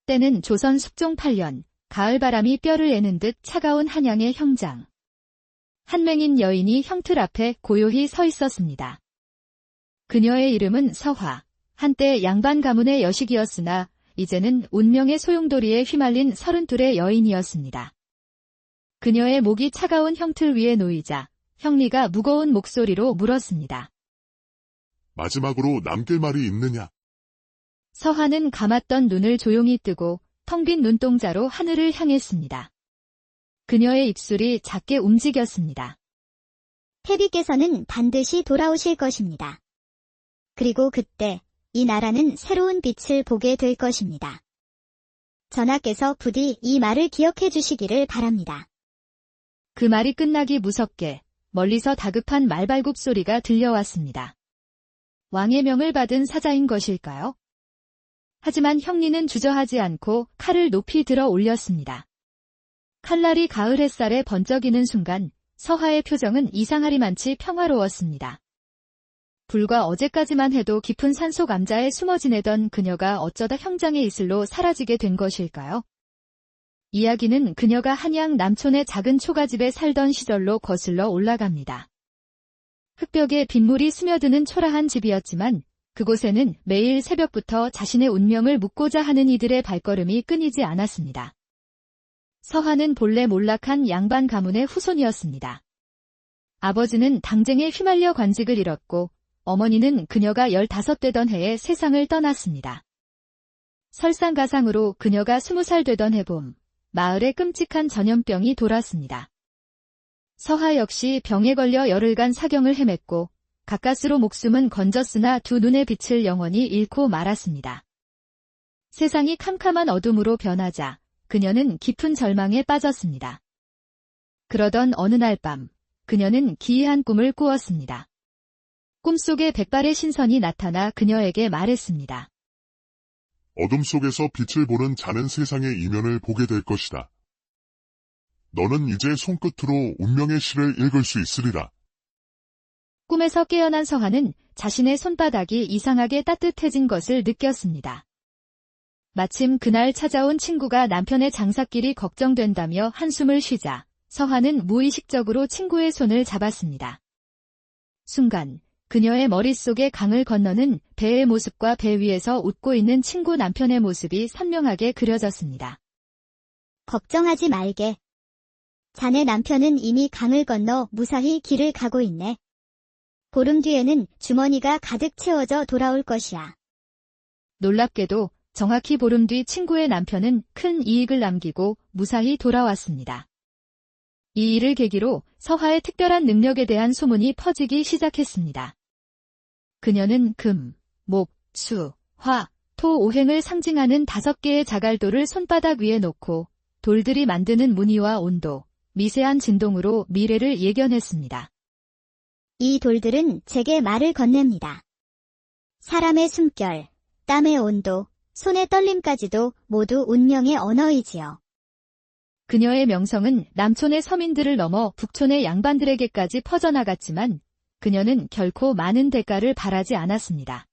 때는 조선 숙종 8년, 가을바람이 뼈를 애는 듯 차가운 한양의 형장. 한맹인 여인이 형틀 앞에 고요히 서 있었습니다. 그녀의 이름은 서화, 한때 양반 가문의 여식이었으나 이제는 운명의 소용돌이에 휘말린 32의 여인이었습니다. 그녀의 목이 차가운 형틀 위에 놓이자 형리가 무거운 목소리로 물었습니다. 마지막으로 남길 말이 있느냐? 서화는 감았던 눈을 조용히 뜨고 텅 빈 눈동자로 하늘을 향했습니다. 그녀의 입술이 작게 움직였습니다. 태비께서는 반드시 돌아오실 것입니다. 그리고 그때 이 나라는 새로운 빛을 보게 될 것입니다. 전하께서 부디 이 말을 기억해 주시기를 바랍니다. 그 말이 끝나기 무섭게 멀리서 다급한 말발굽 소리가 들려왔습니다. 왕의 명을 받은 사자인 것일까요? 하지만 형리는 주저하지 않고 칼을 높이 들어 올렸습니다. 칼날이 가을 햇살에 번쩍이는 순간 서화의 표정은 이상하리만치 평화로웠습니다. 불과 어제까지만 해도 깊은 산속 암자에 숨어 지내던 그녀가 어쩌다 형장의 이슬로 사라지게 된 것일까요? 이야기는 그녀가 한양 남촌의 작은 초가집에 살던 시절로 거슬러 올라갑니다. 흙벽에 빗물이 스며드는 초라한 집이었지만 그곳에는 매일 새벽부터 자신의 운명을 묻고자 하는 이들의 발걸음이 끊이지 않았습니다. 서화는 본래 몰락한 양반 가문의 후손이었습니다. 아버지는 당쟁에 휘말려 관직을 잃었고 어머니는 그녀가 15되던 해에 세상을 떠났습니다. 설상가상으로 그녀가 20살 되던 해봄, 마을에 끔찍한 전염병이 돌았습니다. 서화 역시 병에 걸려 열흘간 사경을 헤맸고 가까스로 목숨은 건졌으나 두 눈의 빛을 영원히 잃고 말았습니다. 세상이 캄캄한 어둠으로 변하자 그녀는 깊은 절망에 빠졌습니다. 그러던 어느 날 밤, 그녀는 기이한 꿈을 꾸었습니다. 꿈속에 백발의 신선이 나타나 그녀에게 말했습니다. 어둠 속에서 빛을 보는 자는 세상의 이면을 보게 될 것이다. 너는 이제 손끝으로 운명의 시를 읽을 수 있으리라. 꿈에서 깨어난 서화는 자신의 손바닥이 이상하게 따뜻해진 것을 느꼈습니다. 마침 그날 찾아온 친구가 남편의 장사길이 걱정된다며 한숨을 쉬자 서화는 무의식적으로 친구의 손을 잡았습니다. 순간 그녀의 머릿속에 강을 건너는 배의 모습과 배 위에서 웃고 있는 친구 남편의 모습이 선명하게 그려졌습니다. 걱정하지 말게. 자네 남편은 이미 강을 건너 무사히 길을 가고 있네. 보름 뒤에는 주머니가 가득 채워져 돌아올 것이야. 놀랍게도 정확히 보름 뒤 친구의 남편은 큰 이익을 남기고 무사히 돌아왔습니다. 이 일을 계기로 서화의 특별한 능력에 대한 소문이 퍼지기 시작했습니다. 그녀는 금, 목, 수, 화, 토 5행을 상징하는 5개의 자갈돌을 손바닥 위에 놓고 돌들이 만드는 무늬와 온도, 미세한 진동으로 미래를 예견했습니다. 이 돌들은 제게 말을 건넵니다. 사람의 숨결, 땀의 온도, 손의 떨림까지도 모두 운명의 언어이지요. 그녀의 명성은 남촌의 서민들을 넘어 북촌의 양반들에게까지 퍼져나갔지만 그녀는 결코 많은 대가를 바라지 않았습니다.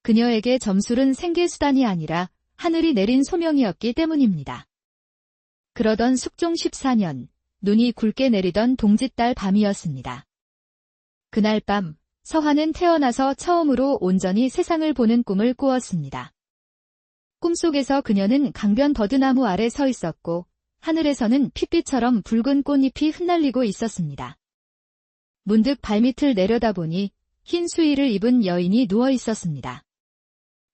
그녀에게 점술은 생계수단이 아니라 하늘이 내린 소명이었기 때문입니다. 그러던 숙종 14년, 눈이 굵게 내리던 동짓달 밤이었습니다. 그날 밤, 서화는 태어나서 처음으로 온전히 세상을 보는 꿈을 꾸었습니다. 꿈속에서 그녀는 강변 버드나무 아래 서 있었고 하늘에서는 핏빛처럼 붉은 꽃잎이 흩날리고 있었습니다. 문득 발밑을 내려다보니 흰 수의를 입은 여인이 누워 있었습니다.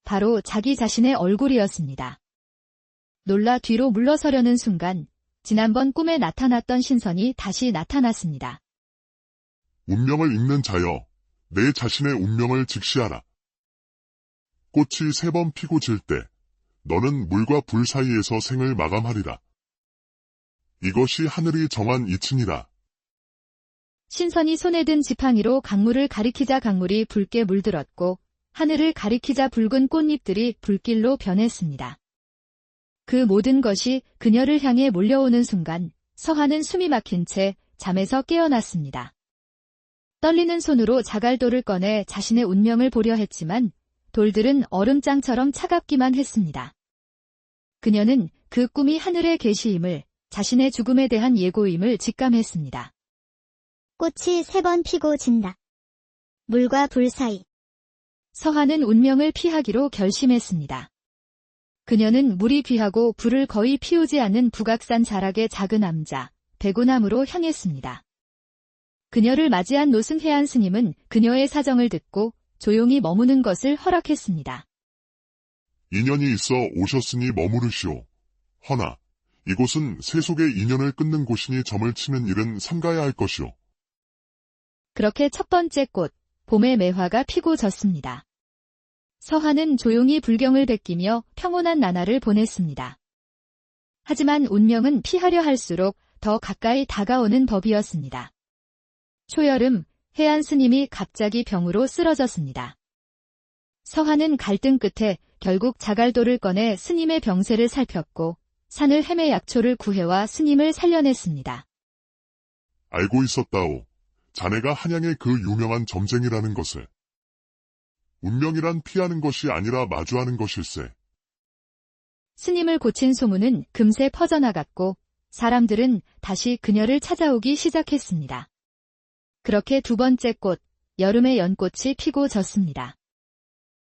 바로 자기 자신의 얼굴이었습니다. 놀라 뒤로 물러서려는 순간 지난번 꿈에 나타났던 신선이 다시 나타났습니다. 운명을 읽는 자여, 내 자신의 운명을 직시하라. 꽃이 3번 피고 질 때 너는 물과 불 사이에서 생을 마감하리라. 이것이 하늘이 정한 이치니라. 신선이 손에 든 지팡이로 강물을 가리키자 강물이 붉게 물들었고 하늘을 가리키자 붉은 꽃잎들이 불길로 변했습니다. 그 모든 것이 그녀를 향해 몰려오는 순간 서화는 숨이 막힌 채 잠에서 깨어났습니다. 떨리는 손으로 자갈돌을 꺼내 자신의 운명을 보려 했지만 돌들은 얼음장처럼 차갑기만 했습니다. 그녀는 그 꿈이 하늘의 계시임을, 자신의 죽음에 대한 예고임을 직감했습니다. 꽃이 3번 피고 진다. 물과 불 사이. 서한은 운명을 피하기로 결심했습니다. 그녀는 물이 귀하고 불을 거의 피우지 않는 북악산 자락의 작은 암자, 배구나무로 향했습니다. 그녀를 맞이한 노승해안 스님은 그녀의 사정을 듣고 조용히 머무는 것을 허락했습니다. 인연이 있어 오셨으니 머무르시오. 허나 이곳은 세속의 인연을 끊는 곳이니 점을 치는 일은 삼가야 할 것이오. 그렇게 첫 번째 꽃, 봄의 매화가 피고 졌습니다. 서한은 조용히 불경을 베끼며 평온한 나날을 보냈습니다. 하지만 운명은 피하려 할수록 더 가까이 다가오는 법이었습니다. 초여름, 해안 스님이 갑자기 병으로 쓰러졌습니다. 서한은 갈등 끝에 결국 자갈도를 꺼내 스님의 병세를 살폈고 산을 헤매 약초를 구해와 스님을 살려냈습니다. 알고 있었다오. 자네가 한양의 그 유명한 점쟁이라는 것을. 운명이란 피하는 것이 아니라 마주하는 것일세. 스님을 고친 소문은 금세 퍼져나갔고 사람들은 다시 그녀를 찾아오기 시작했습니다. 그렇게 두 번째 꽃, 여름의 연꽃이 피고 졌습니다.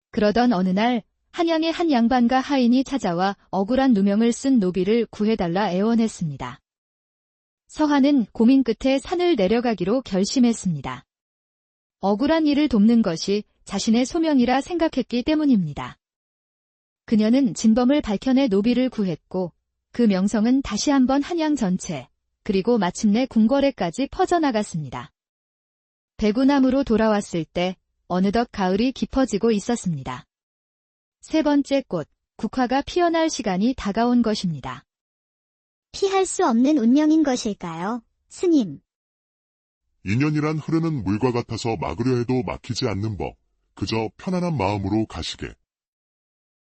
그러던 어느 날 한양의 한 양반과 하인이 찾아와 억울한 누명을 쓴 노비를 구해달라 애원했습니다. 서한은 고민 끝에 산을 내려가기로 결심했습니다. 억울한 이를 돕는 것이 자신의 소명이라 생각했기 때문입니다. 그녀는 진범을 밝혀내 노비를 구했고 그 명성은 다시 한번 한양 전체, 그리고 마침내 궁궐에까지 퍼져나갔습니다. 배구나무로 돌아왔을 때 어느덧 가을이 깊어지고 있었습니다. 세 번째 꽃, 국화가 피어날 시간이 다가온 것입니다. 피할 수 없는 운명인 것일까요, 스님? 인연이란 흐르는 물과 같아서 막으려 해도 막히지 않는 법. 그저 편안한 마음으로 가시게.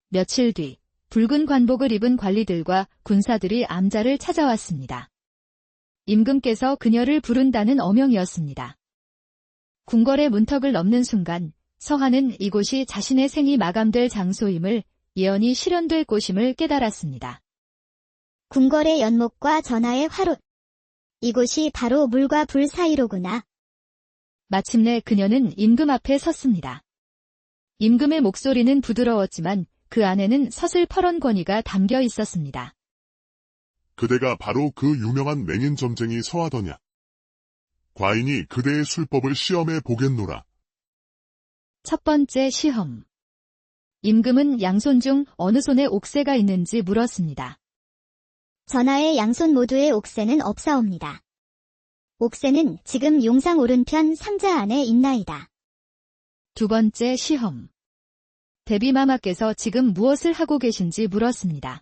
며칠 뒤, 붉은 관복을 입은 관리들과 군사들이 암자를 찾아왔습니다. 임금께서 그녀를 부른다는 어명이었습니다. 궁궐의 문턱을 넘는 순간 서한은 이곳이 자신의 생이 마감될 장소임을, 예언이 실현될 곳임을 깨달았습니다. 궁궐의 연못과 전하의 화롯. 이곳이 바로 물과 불 사이로구나. 마침내 그녀는 임금 앞에 섰습니다. 임금의 목소리는 부드러웠지만 그 안에는 서슬퍼런 권위가 담겨 있었습니다. 그대가 바로 그 유명한 맹인 점쟁이 서하더냐. 과인이 그대의 술법을 시험해 보겠노라. 첫 번째 시험. 임금은 양손 중 어느 손에 옥새가 있는지 물었습니다. 전하의 양손 모두에 옥새는 없사옵니다. 옥새는 지금 용상 오른편 상자 안에 있나이다. 두 번째 시험. 대비마마께서 지금 무엇을 하고 계신지 물었습니다.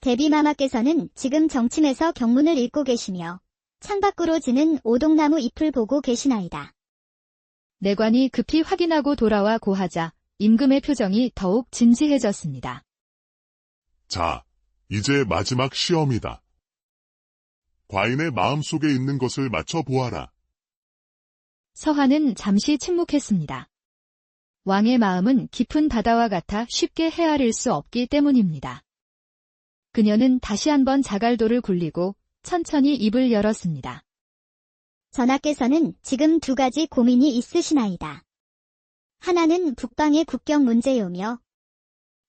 대비마마께서는 지금 정침에서 경문을 읽고 계시며 창밖으로 지는 오동나무 잎을 보고 계시나이다. 내관이 급히 확인하고 돌아와 고하자 임금의 표정이 더욱 진지해졌습니다. 자, 이제 마지막 시험이다. 과인의 마음속에 있는 것을 맞춰보아라. 서한은 잠시 침묵했습니다. 왕의 마음은 깊은 바다와 같아 쉽게 헤아릴 수 없기 때문입니다. 그녀는 다시 한번 자갈도를 굴리고 천천히 입을 열었습니다. 전하께서는 지금 두 가지 고민이 있으시나이다. 하나는 북방의 국경 문제요며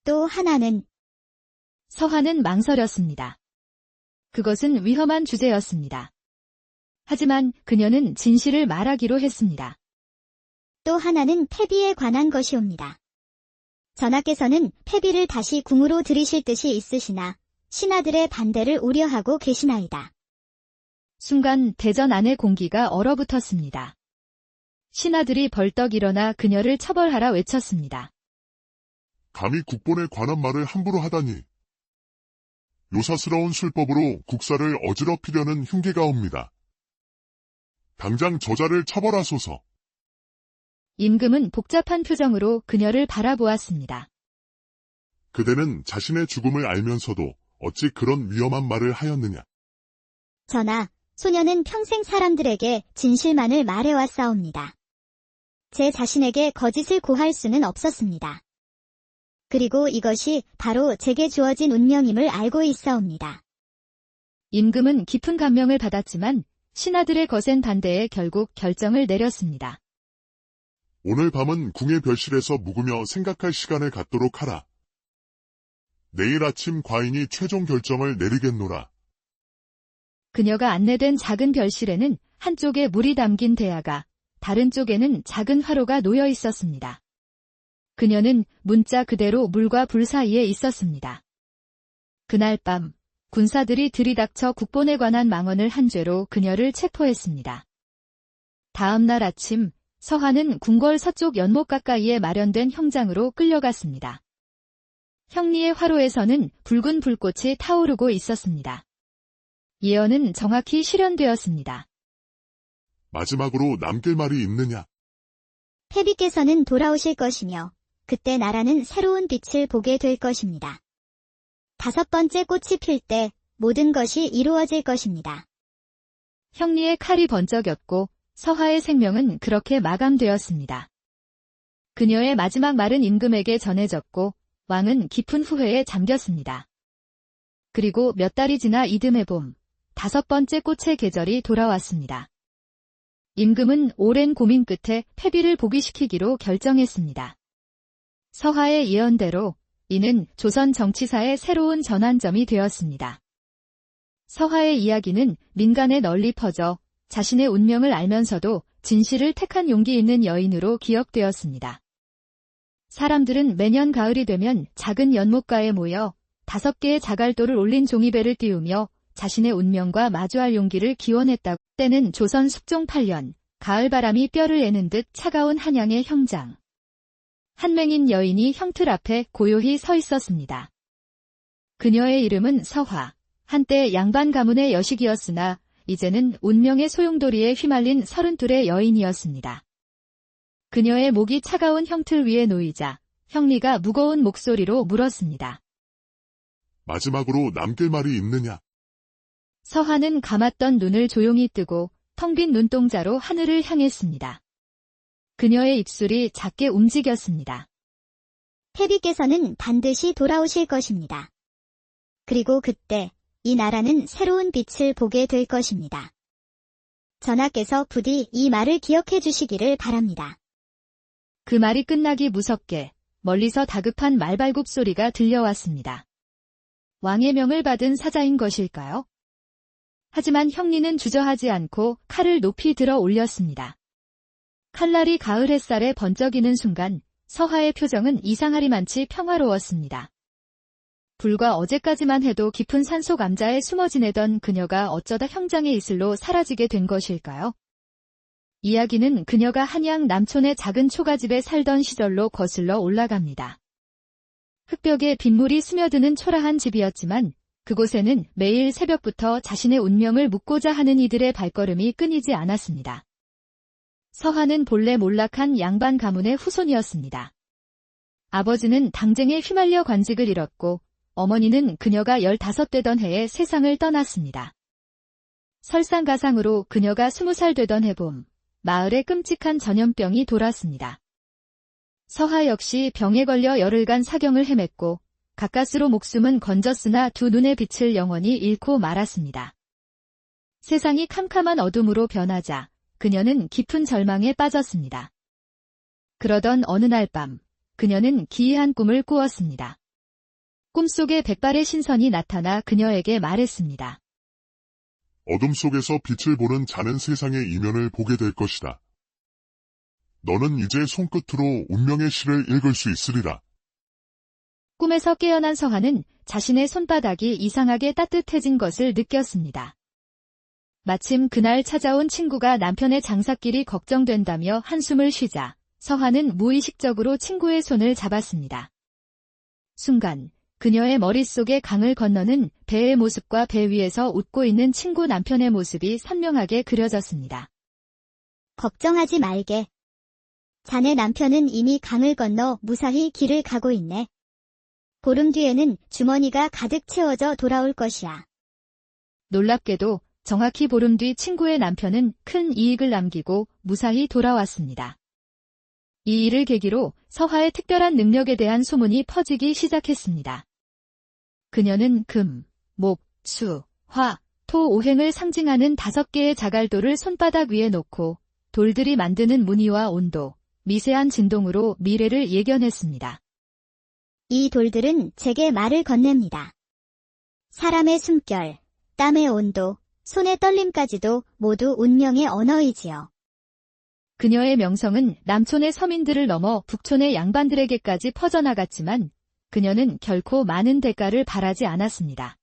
또 하나는 서한은 망설였습니다. 그것은 위험한 주제였습니다. 하지만 그녀는 진실을 말하기로 했습니다. 또 하나는 패비에 관한 것이옵니다. 전하께서는 패비를 다시 궁으로 들이실 뜻이 있으시나 신하들의 반대를 우려하고 계시나이다. 순간 대전 안의 공기가 얼어붙었습니다. 신하들이 벌떡 일어나 그녀를 처벌하라 외쳤습니다. 감히 국본에 관한 말을 함부로 하다니. 요사스러운 술법으로 국사를 어지럽히려는 흉기가 옵니다. 당장 저자를 처벌하소서. 임금은 복잡한 표정으로 그녀를 바라보았습니다. 그대는 자신의 죽음을 알면서도 어찌 그런 위험한 말을 하였느냐. 전하, 소녀는 평생 사람들에게 진실만을 말해왔사옵니다. 제 자신에게 거짓을 고할 수는 없었습니다. 그리고 이것이 바로 제게 주어진 운명임을 알고 있사옵니다. 임금은 깊은 감명을 받았지만 신하들의 거센 반대에 결국 결정을 내렸습니다. 오늘 밤은 궁의 별실에서 묵으며 생각할 시간을 갖도록 하라. 내일 아침 과인이 최종 결정을 내리겠노라. 그녀가 안내된 작은 별실에는 한쪽에 물이 담긴 대야가, 다른 쪽에는 작은 화로가 놓여 있었습니다. 그녀는 문자 그대로 물과 불 사이에 있었습니다. 그날 밤, 군사들이 들이닥쳐 국본에 관한 망언을 한 죄로 그녀를 체포했습니다. 다음 날 아침, 서하는 궁궐 서쪽 연못 가까이에 마련된 형장으로 끌려갔습니다. 형리의 화로에서는 붉은 불꽃이 타오르고 있었습니다. 예언은 정확히 실현되었습니다. 마지막으로 남길 말이 있느냐? 패비께서는 돌아오실 것이며 그때 나라는 새로운 빛을 보게 될 것입니다. 5번째 꽃이 필 때 모든 것이 이루어질 것입니다. 형리의 칼이 번쩍였고 서하의 생명은 그렇게 마감되었습니다. 그녀의 마지막 말은 임금에게 전해졌고 왕은 깊은 후회에 잠겼습니다. 그리고 몇 달이 지나 이듬해 봄, 5번째 꽃의 계절이 돌아왔습니다. 임금은 오랜 고민 끝에 패비를 복위시키기로 결정했습니다. 서하의 예언대로 이는 조선 정치사의 새로운 전환점이 되었습니다. 서하의 이야기는 민간에 널리 퍼져 자신의 운명을 알면서도 진실을 택한 용기 있는 여인으로 기억되었습니다. 사람들은 매년 가을이 되면 작은 연못가에 모여 5개의 자갈돌을 올린 종이배를 띄우며 자신의 운명과 마주할 용기를 기원했다고. 때는 조선 숙종 8년, 가을바람이 뼈를 애는 듯 차가운 한양의 형장. 한맹인 여인이 형틀 앞에 고요히 서 있었습니다. 그녀의 이름은 서화, 한때 양반 가문의 여식이었으나 이제는 운명의 소용돌이에 휘말린 32의 여인이었습니다. 그녀의 목이 차가운 형틀 위에 놓이자 형리가 무거운 목소리로 물었습니다. 마지막으로 남길 말이 있느냐? 서하는 감았던 눈을 조용히 뜨고 텅 빈 눈동자로 하늘을 향했습니다. 그녀의 입술이 작게 움직였습니다. 패비께서는 반드시 돌아오실 것입니다. 그리고 그때 이 나라는 새로운 빛을 보게 될 것입니다. 전하께서 부디 이 말을 기억해 주시기를 바랍니다. 그 말이 끝나기 무섭게 멀리서 다급한 말발굽 소리가 들려왔습니다. 왕의 명을 받은 사자인 것일까요? 하지만 형리는 주저하지 않고 칼을 높이 들어 올렸습니다. 칼날이 가을 햇살에 번쩍이는 순간 서하의 표정은 이상하리만치 평화로웠습니다. 불과 어제까지만 해도 깊은 산속 암자에 숨어 지내던 그녀가 어쩌다 형장의 이슬로 사라지게 된 것일까요? 이야기는 그녀가 한양 남촌의 작은 초가집에 살던 시절로 거슬러 올라갑니다. 흙벽에 빗물이 스며드는 초라한 집이었지만 그곳에는 매일 새벽부터 자신의 운명을 묻고자 하는 이들의 발걸음이 끊이지 않았습니다. 서하는 본래 몰락한 양반 가문의 후손이었습니다. 아버지는 당쟁에 휘말려 관직을 잃었고 어머니는 그녀가 15되던 해에 세상을 떠났습니다. 설상가상으로 그녀가 20살 되던 해봄, 마을에 끔찍한 전염병이 돌았습니다. 서하 역시 병에 걸려 열흘간 사경을 헤맸고 가까스로 목숨은 건졌으나 두 눈의 빛을 영원히 잃고 말았습니다. 세상이 캄캄한 어둠으로 변하자 그녀는 깊은 절망에 빠졌습니다. 그러던 어느 날 밤, 그녀는 기이한 꿈을 꾸었습니다. 꿈속에 백발의 신선이 나타나 그녀에게 말했습니다. 어둠 속에서 빛을 보는 자는 세상의 이면을 보게 될 것이다. 너는 이제 손끝으로 운명의 시를 읽을 수 있으리라. 꿈에서 깨어난 서하는 자신의 손바닥이 이상하게 따뜻해진 것을 느꼈습니다. 마침 그날 찾아온 친구가 남편의 장사길이 걱정된다며 한숨을 쉬자 서하는 무의식적으로 친구의 손을 잡았습니다. 순간 그녀의 머릿속에 강을 건너는 배의 모습과 배 위에서 웃고 있는 친구 남편의 모습이 선명하게 그려졌습니다. 걱정하지 말게. 자네 남편은 이미 강을 건너 무사히 길을 가고 있네. 보름 뒤에는 주머니가 가득 채워져 돌아올 것이야. 놀랍게도 정확히 보름 뒤 친구의 남편은 큰 이익을 남기고 무사히 돌아왔습니다. 이 일을 계기로 서화의 특별한 능력에 대한 소문이 퍼지기 시작했습니다. 그녀는 금, 목, 수, 화, 토 오행을 상징하는 5개의 자갈돌을 손바닥 위에 놓고 돌들이 만드는 무늬와 온도, 미세한 진동으로 미래를 예견했습니다. 이 돌들은 제게 말을 건넵니다. 사람의 숨결, 땀의 온도, 손의 떨림까지도 모두 운명의 언어이지요. 그녀의 명성은 남촌의 서민들을 넘어 북촌의 양반들에게까지 퍼져나갔지만 그녀는 결코 많은 대가를 바라지 않았습니다.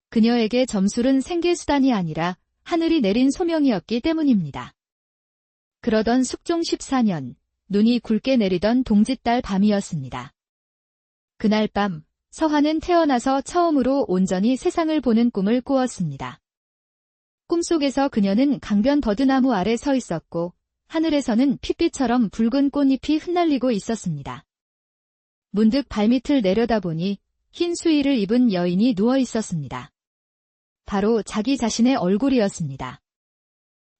그녀에게 점술은 생계수단이 아니라 하늘이 내린 소명이었기 때문입니다. 그러던 숙종 14년, 눈이 굵게 내리던 동짓달 밤이었습니다. 그날 밤, 서화는 태어나서 처음으로 온전히 세상을 보는 꿈을 꾸었습니다. 꿈속에서 그녀는 강변 버드나무 아래 서 있었고 하늘에서는 핏빛처럼 붉은 꽃잎이 흩날리고 있었습니다. 문득 발밑을 내려다보니 흰 수의를 입은 여인이 누워 있었습니다. 바로 자기 자신의 얼굴이었습니다.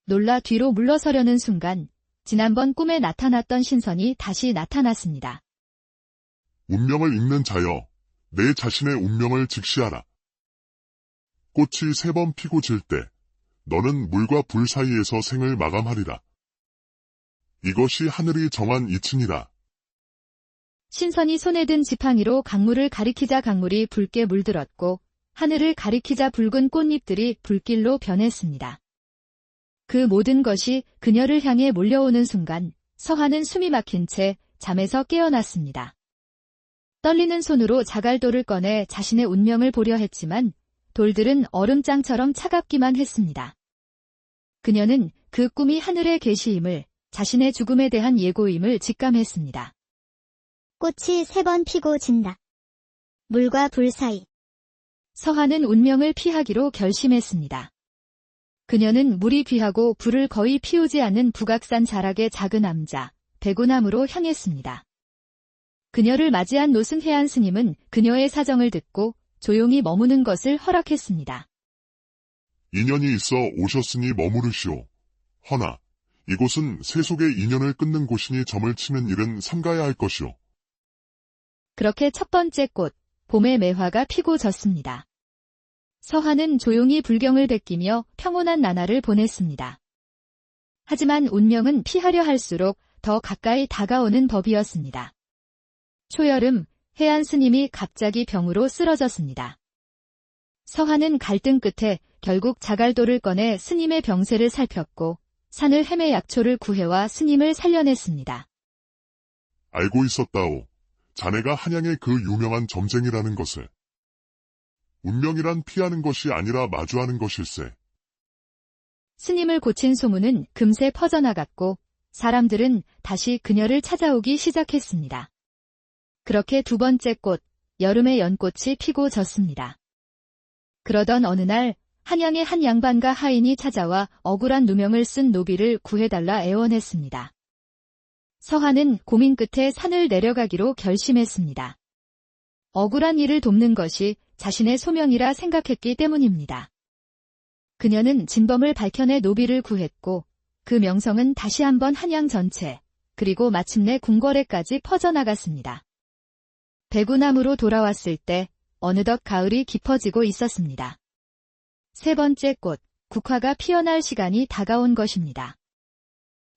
놀라 뒤로 물러서려는 순간 지난번 꿈에 나타났던 신선이 다시 나타났습니다. 운명을 읽는 자여, 내 자신의 운명을 직시하라. 꽃이 3번 피고 질 때, 너는 물과 불 사이에서 생을 마감하리라. 이것이 하늘이 정한 이치니라. 신선이 손에 든 지팡이로 강물을 가리키자 강물이 붉게 물들었고 하늘을 가리키자 붉은 꽃잎들이 불길로 변했습니다. 그 모든 것이 그녀를 향해 몰려오는 순간 서화는 숨이 막힌 채 잠에서 깨어났습니다. 떨리는 손으로 자갈돌을 꺼내 자신의 운명을 보려 했지만 돌들은 얼음장처럼 차갑기만 했습니다. 그녀는 그 꿈이 하늘의 계시임을, 자신의 죽음에 대한 예고임을 직감했습니다. 꽃이 3번 피고 진다. 물과 불 사이. 서화는 운명을 피하기로 결심했습니다. 그녀는 물이 귀하고 불을 거의 피우지 않는 북악산 자락의 작은 암자, 배구나무로 향했습니다. 그녀를 맞이한 노승해안 스님은 그녀의 사정을 듣고 조용히 머무는 것을 허락했습니다. 인연이 있어 오셨으니 머무르시오. 허나 이곳은 세속의 인연을 끊는 곳이니 점을 치는 일은 삼가야 할 것이오. 그렇게 첫 번째 꽃, 봄의 매화가 피고 졌습니다. 서화는 조용히 불경을 베끼며 평온한 나날을 보냈습니다. 하지만 운명은 피하려 할수록 더 가까이 다가오는 법이었습니다. 초여름, 해안 스님이 갑자기 병으로 쓰러졌습니다. 서화는 갈등 끝에 결국 자갈돌을 꺼내 스님의 병세를 살폈고 산을 헤매 약초를 구해와 스님을 살려냈습니다. 알고 있었다오. 자네가 한양의 그 유명한 점쟁이라는 것을. 운명이란 피하는 것이 아니라 마주하는 것일세. 스님을 고친 소문은 금세 퍼져나갔고 사람들은 다시 그녀를 찾아오기 시작했습니다. 그렇게 두 번째 꽃, 여름의 연꽃이 피고 졌습니다. 그러던 어느 날 한양의 한 양반과 하인이 찾아와 억울한 누명을 쓴 노비를 구해달라 애원했습니다. 서화는 고민 끝에 산을 내려가기로 결심했습니다. 억울한 이를 돕는 것이 자신의 소명이라 생각했기 때문입니다. 그녀는 진범을 밝혀내 노비를 구했고 그 명성은 다시 한번 한양 전체, 그리고 마침내 궁궐에까지 퍼져나갔습니다. 배구나무로 돌아왔을 때 어느덧 가을이 깊어지고 있었습니다. 세 번째 꽃, 국화가 피어날 시간이 다가온 것입니다.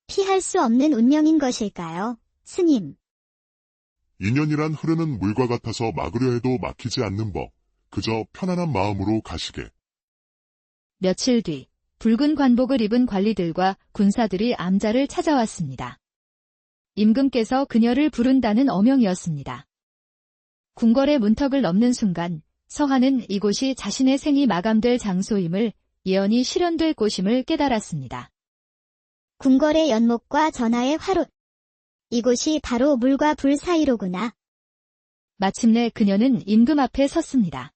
피할 수 없는 운명인 것일까요, 스님? 인연이란 흐르는 물과 같아서 막으려 해도 막히지 않는 법. 그저 편안한 마음으로 가시게. 며칠 뒤, 붉은 관복을 입은 관리들과 군사들이 암자를 찾아왔습니다. 임금께서 그녀를 부른다는 어명이었습니다. 궁궐의 문턱을 넘는 순간 서화는 이곳이 자신의 생이 마감될 장소임을, 예언이 실현될 곳임을 깨달았습니다. 궁궐의 연못과 전하의 화롯. 이곳이 바로 물과 불 사이로구나. 마침내 그녀는 임금 앞에 섰습니다.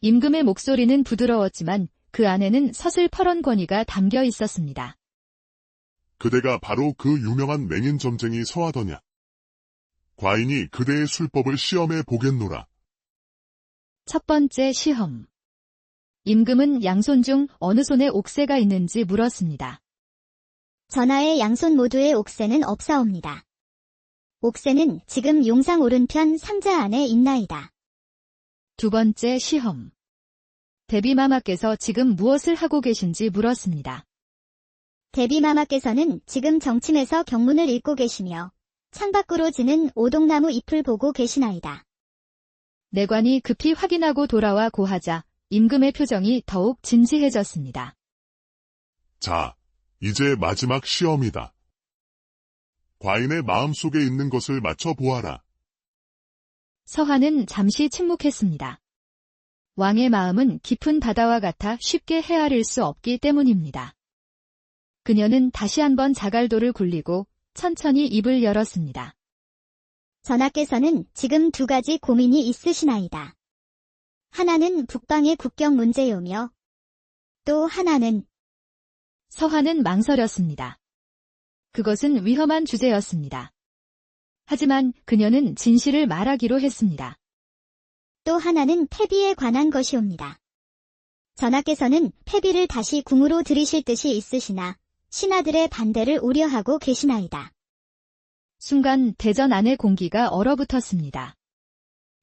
임금의 목소리는 부드러웠지만 그 안에는 서슬퍼런 권위가 담겨 있었습니다. 그대가 바로 그 유명한 맹인 점쟁이 서하더냐. 과인이 그대의 술법을 시험해 보겠노라. 첫 번째 시험. 임금은 양손 중 어느 손에 옥새가 있는지 물었습니다. 전하의 양손 모두에 옥새는 없사옵니다. 옥새는 지금 용상 오른편 상자 안에 있나이다. 두 번째 시험. 대비마마께서 지금 무엇을 하고 계신지 물었습니다. 대비마마께서는 지금 정침에서 경문을 읽고 계시며 창밖으로 지는 오동나무 잎을 보고 계시나이다. 내관이 급히 확인하고 돌아와 고하자 임금의 표정이 더욱 진지해졌습니다. 자, 이제 마지막 시험이다. 과인의 마음속에 있는 것을 맞춰보아라. 서한은 잠시 침묵했습니다. 왕의 마음은 깊은 바다와 같아 쉽게 헤아릴 수 없기 때문입니다. 그녀는 다시 한번 자갈도를 굴리고 천천히 입을 열었습니다. 전하께서는 지금 두 가지 고민이 있으시나이다. 하나는 북방의 국경 문제요며 또 하나는 서한은 망설였습니다. 그것은 위험한 주제였습니다. 하지만 그녀는 진실을 말하기로 했습니다. 또 하나는 패비에 관한 것이옵니다. 전하께서는 패비를 다시 궁으로 들이실 뜻이 있으시나 신하들의 반대를 우려하고 계시나이다. 순간 대전 안의 공기가 얼어붙었습니다.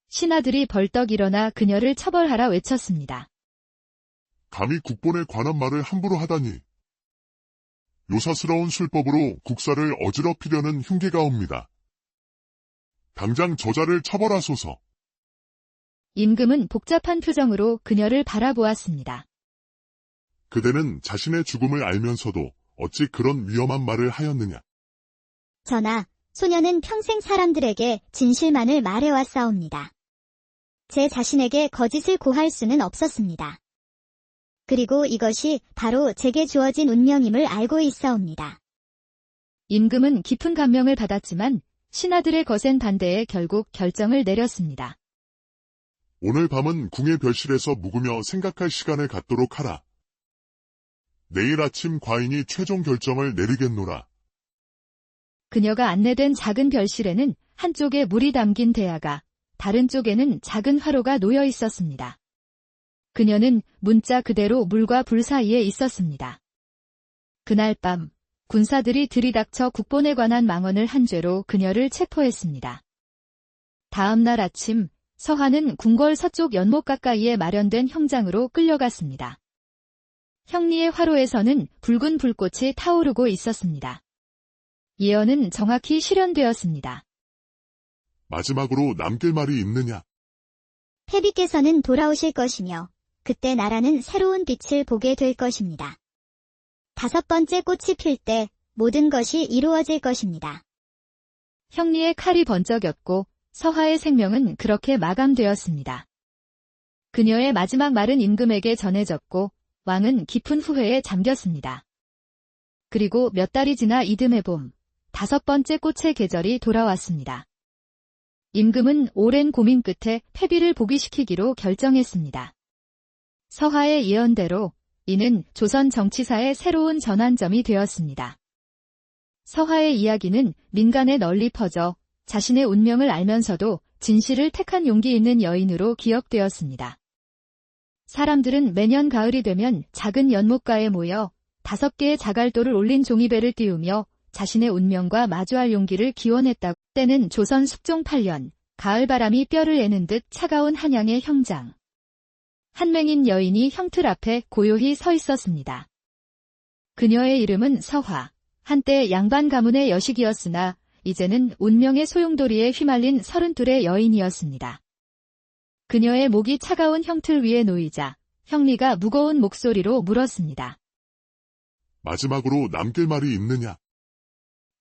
신하들이 벌떡 일어나 그녀를 처벌하라 외쳤습니다. 감히 국본에 관한 말을 함부로 하다니. 요사스러운 술법으로 국사를 어지럽히려는 흉기가 옵니다. 당장 저자를 처벌하소서. 임금은 복잡한 표정으로 그녀를 바라보았습니다. 그대는 자신의 죽음을 알면서도 어찌 그런 위험한 말을 하였느냐. 전하, 소녀는 평생 사람들에게 진실만을 말해왔사옵니다. 제 자신에게 거짓을 고할 수는 없었습니다. 그리고 이것이 바로 제게 주어진 운명임을 알고 있사옵니다. 임금은 깊은 감명을 받았지만 신하들의 거센 반대에 결국 결정을 내렸습니다. 오늘 밤은 궁의 별실에서 묵으며 생각할 시간을 갖도록 하라. 내일 아침 과인이 최종 결정을 내리겠노라. 그녀가 안내된 작은 별실에는 한쪽에 물이 담긴 대야가, 다른 쪽에는 작은 화로가 놓여 있었습니다. 그녀는 문자 그대로 물과 불 사이에 있었습니다. 그날 밤, 군사들이 들이닥쳐 국본에 관한 망언을 한 죄로 그녀를 체포했습니다. 다음 날 아침, 서한은 궁궐 서쪽 연못 가까이에 마련된 형장으로 끌려갔습니다. 형리의 화로에서는 붉은 불꽃이 타오르고 있었습니다. 예언은 정확히 실현되었습니다. 마지막으로 남길 말이 있느냐? 패비께서는 돌아오실 것이며 그때 나라는 새로운 빛을 보게 될 것입니다. 5번째 꽃이 필 때 모든 것이 이루어질 것입니다. 형리의 칼이 번쩍였고 서하의 생명은 그렇게 마감되었습니다. 그녀의 마지막 말은 임금에게 전해졌고 왕은 깊은 후회에 잠겼습니다. 그리고 몇 달이 지나 이듬해 봄, 5번째 꽃의 계절이 돌아왔습니다. 임금은 오랜 고민 끝에 패비를 복위시키기로 결정했습니다. 서하의 예언대로 이는 조선 정치사의 새로운 전환점이 되었습니다. 서하의 이야기는 민간에 널리 퍼져 자신의 운명을 알면서도 진실을 택한 용기 있는 여인으로 기억되었습니다. 사람들은 매년 가을이 되면 작은 연못가에 모여 5개의 자갈도를 올린 종이배를 띄우며 자신의 운명과 마주할 용기를 기원했다고. 때는 조선 숙종 8년, 가을바람이 뼈를 애는 듯 차가운 한양의 형장. 한맹인 여인이 형틀 앞에 고요히 서 있었습니다. 그녀의 이름은 서화, 한때 양반 가문의 여식이었으나 이제는 운명의 소용돌이에 휘말린 32의 여인이었습니다. 그녀의 목이 차가운 형틀 위에 놓이자 형리가 무거운 목소리로 물었습니다. 마지막으로 남길 말이 있느냐?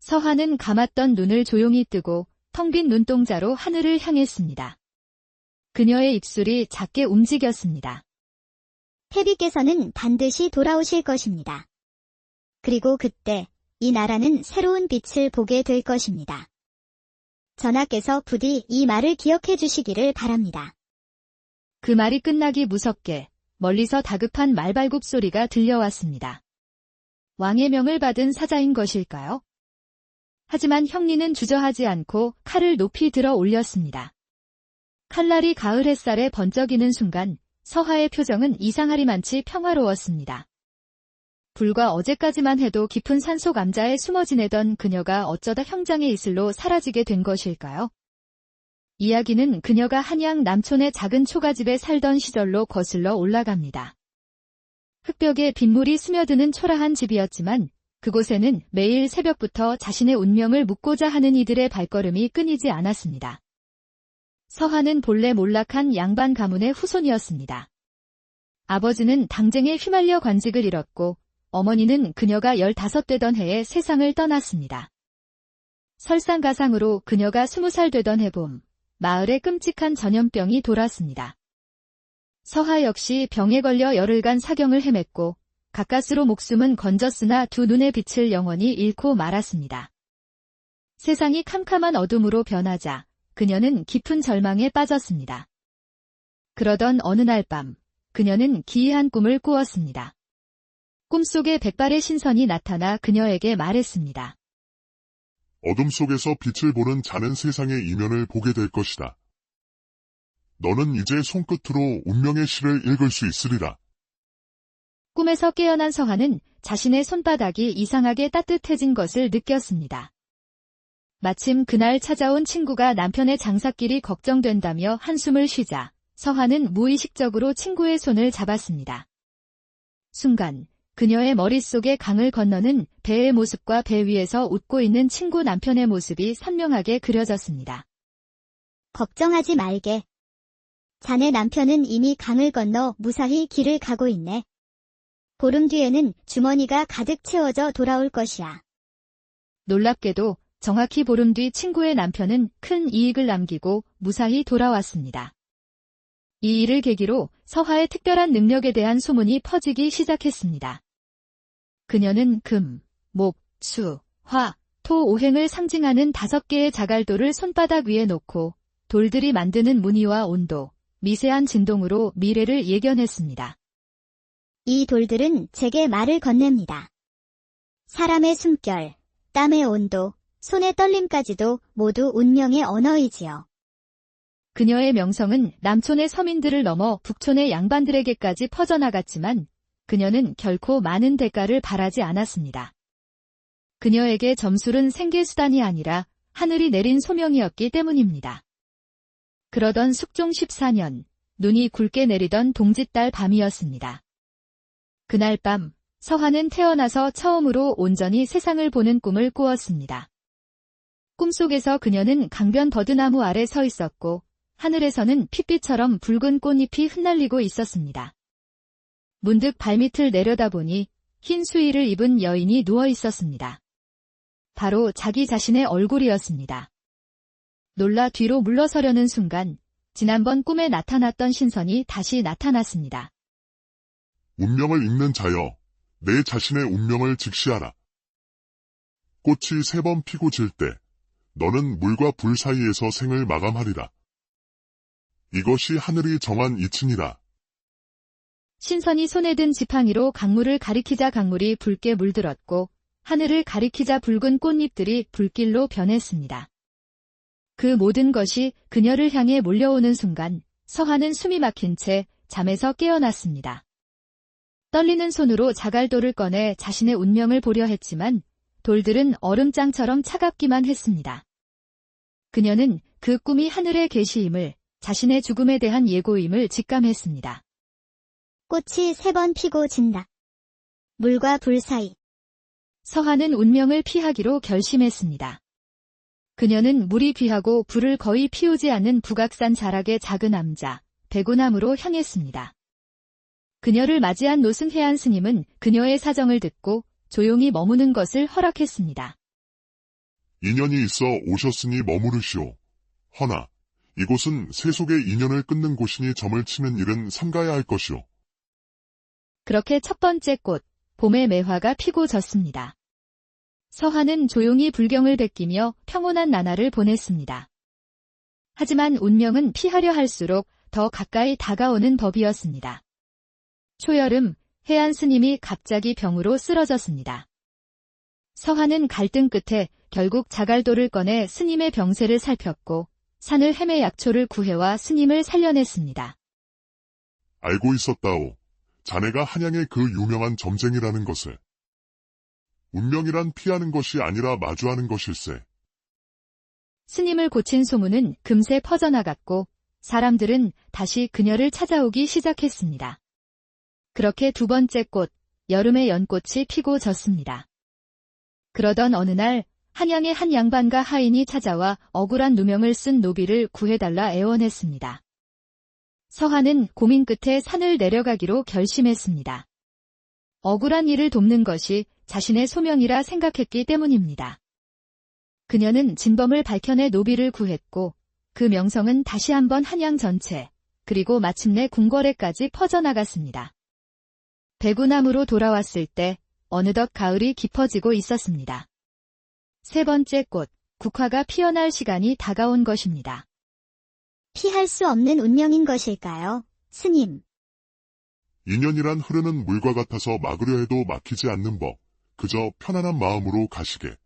서하는 감았던 눈을 조용히 뜨고 텅 빈 눈동자로 하늘을 향했습니다. 그녀의 입술이 작게 움직였습니다. 패비께서는 반드시 돌아오실 것입니다. 그리고 그때 이 나라는 새로운 빛을 보게 될 것입니다. 전하께서 부디 이 말을 기억해 주시기를 바랍니다. 그 말이 끝나기 무섭게 멀리서 다급한 말발굽 소리가 들려왔습니다. 왕의 명을 받은 사자인 것일까요? 하지만 형리는 주저하지 않고 칼을 높이 들어 올렸습니다. 칼날이 가을 햇살에 번쩍이는 순간 서하의 표정은 이상하리만치 평화로웠습니다. 불과 어제까지만 해도 깊은 산속 암자에 숨어 지내던 그녀가 어쩌다 형장의 이슬로 사라지게 된 것일까요? 이야기는 그녀가 한양 남촌의 작은 초가집에 살던 시절로 거슬러 올라갑니다. 흙벽에 빗물이 스며드는 초라한 집이었지만 그곳에는 매일 새벽부터 자신의 운명을 묻고자 하는 이들의 발걸음이 끊이지 않았습니다. 서한은 본래 몰락한 양반 가문의 후손이었습니다. 아버지는 당쟁에 휘말려 관직을 잃었고 어머니는 그녀가 15되던 해에 세상을 떠났습니다. 설상가상으로 그녀가 20살 되던 해봄, 마을에 끔찍한 전염병이 돌았습니다. 서하 역시 병에 걸려 열흘간 사경을 헤맸고 가까스로 목숨은 건졌으나 두 눈의 빛을 영원히 잃고 말았습니다. 세상이 캄캄한 어둠으로 변하자 그녀는 깊은 절망에 빠졌습니다. 그러던 어느 날 밤, 그녀는 기이한 꿈을 꾸었습니다. 꿈속에 백발의 신선이 나타나 그녀에게 말했습니다. 어둠 속에서 빛을 보는 자는 세상의 이면을 보게 될 것이다. 너는 이제 손끝으로 운명의 시를 읽을 수 있으리라. 꿈에서 깨어난 서한은 자신의 손바닥이 이상하게 따뜻해진 것을 느꼈습니다. 마침 그날 찾아온 친구가 남편의 장사길이 걱정된다며 한숨을 쉬자 서한은 무의식적으로 친구의 손을 잡았습니다. 순간 그녀의 머릿속에 강을 건너는 배의 모습과 배 위에서 웃고 있는 친구 남편의 모습이 선명하게 그려졌습니다. 걱정하지 말게. 자네 남편은 이미 강을 건너 무사히 길을 가고 있네. 보름 뒤에는 주머니가 가득 채워져 돌아올 것이야. 놀랍게도 정확히 보름 뒤 친구의 남편은 큰 이익을 남기고 무사히 돌아왔습니다. 이 일을 계기로 서하의 특별한 능력에 대한 소문이 퍼지기 시작했습니다. 그녀는 금, 목, 수, 화, 토, 오행을 상징하는 5개의 자갈돌을 손바닥 위에 놓고 돌들이 만드는 무늬와 온도, 미세한 진동으로 미래를 예견했습니다. 이 돌들은 제게 말을 건넵니다. 사람의 숨결, 땀의 온도, 손의 떨림까지도 모두 운명의 언어이지요. 그녀의 명성은 남촌의 서민들을 넘어 북촌의 양반들에게까지 퍼져나갔지만 그녀는 결코 많은 대가를 바라지 않았습니다. 그녀에게 점술은 생계수단이 아니라 하늘이 내린 소명이었기 때문입니다. 그러던 숙종 14년, 눈이 굵게 내리던 동짓달 밤이었습니다. 그날 밤, 서한은 태어나서 처음으로 온전히 세상을 보는 꿈을 꾸었습니다. 꿈속에서 그녀는 강변 버드나무 아래 서 있었고 하늘에서는 핏빛처럼 붉은 꽃잎이 흩날리고 있었습니다. 문득 발밑을 내려다보니 흰 수의를 입은 여인이 누워 있었습니다. 바로 자기 자신의 얼굴이었습니다. 놀라 뒤로 물러서려는 순간 지난번 꿈에 나타났던 신선이 다시 나타났습니다. 운명을 읽는 자여, 내 자신의 운명을 직시하라. 꽃이 3번 피고 질 때, 너는 물과 불 사이에서 생을 마감하리라. 이것이 하늘이 정한 이치니라. 신선이 손에 든 지팡이로 강물을 가리키자 강물이 붉게 물들었고 하늘을 가리키자 붉은 꽃잎들이 불길로 변했습니다. 그 모든 것이 그녀를 향해 몰려오는 순간 서한은 숨이 막힌 채 잠에서 깨어났습니다. 떨리는 손으로 자갈돌을 꺼내 자신의 운명을 보려 했지만 돌들은 얼음장처럼 차갑기만 했습니다. 그녀는 그 꿈이 하늘의 계시임을, 자신의 죽음에 대한 예고임을 직감했습니다. 꽃이 3번 피고 진다. 물과 불 사이. 서한은 운명을 피하기로 결심했습니다. 그녀는 물이 귀하고 불을 거의 피우지 않는 북악산 자락의 작은 암자, 백운암으로 향했습니다. 그녀를 맞이한 노승 해안 스님은 그녀의 사정을 듣고 조용히 머무는 것을 허락했습니다. 인연이 있어 오셨으니 머무르시오. 허나 이곳은 세속의 인연을 끊는 곳이니 점을 치는 일은 삼가야 할 것이오. 그렇게 첫 번째 꽃, 봄의 매화가 피고 졌습니다. 서한은 조용히 불경을 베끼며 평온한 나날을 보냈습니다. 하지만 운명은 피하려 할수록 더 가까이 다가오는 법이었습니다. 초여름, 해안 스님이 갑자기 병으로 쓰러졌습니다. 서한은 갈등 끝에 결국 자갈돌을 꺼내 스님의 병세를 살폈고 산을 헤매 약초를 구해와 스님을 살려냈습니다. 알고 있었다오. 자네가 한양의 그 유명한 점쟁이라는 것을. 운명이란 피하는 것이 아니라 마주하는 것일세. 스님을 고친 소문은 금세 퍼져나갔고 사람들은 다시 그녀를 찾아오기 시작했습니다. 그렇게 두 번째 꽃, 여름의 연꽃이 피고 졌습니다. 그러던 어느 날 한양의 한 양반과 하인이 찾아와 억울한 누명을 쓴 노비를 구해달라 애원했습니다. 서한은 고민 끝에 산을 내려가기로 결심했습니다. 억울한 이를 돕는 것이 자신의 소명이라 생각했기 때문입니다. 그녀는 진범을 밝혀내 노비를 구했고 그 명성은 다시 한번 한양 전체, 그리고 마침내 궁궐에까지 퍼져나갔습니다. 배구남으로 돌아왔을 때 어느덧 가을이 깊어지고 있었습니다. 세 번째 꽃, 국화가 피어날 시간이 다가온 것입니다. 피할 수 없는 운명인 것일까요, 스님? 인연이란 흐르는 물과 같아서 막으려 해도 막히지 않는 법. 그저 편안한 마음으로 가시게.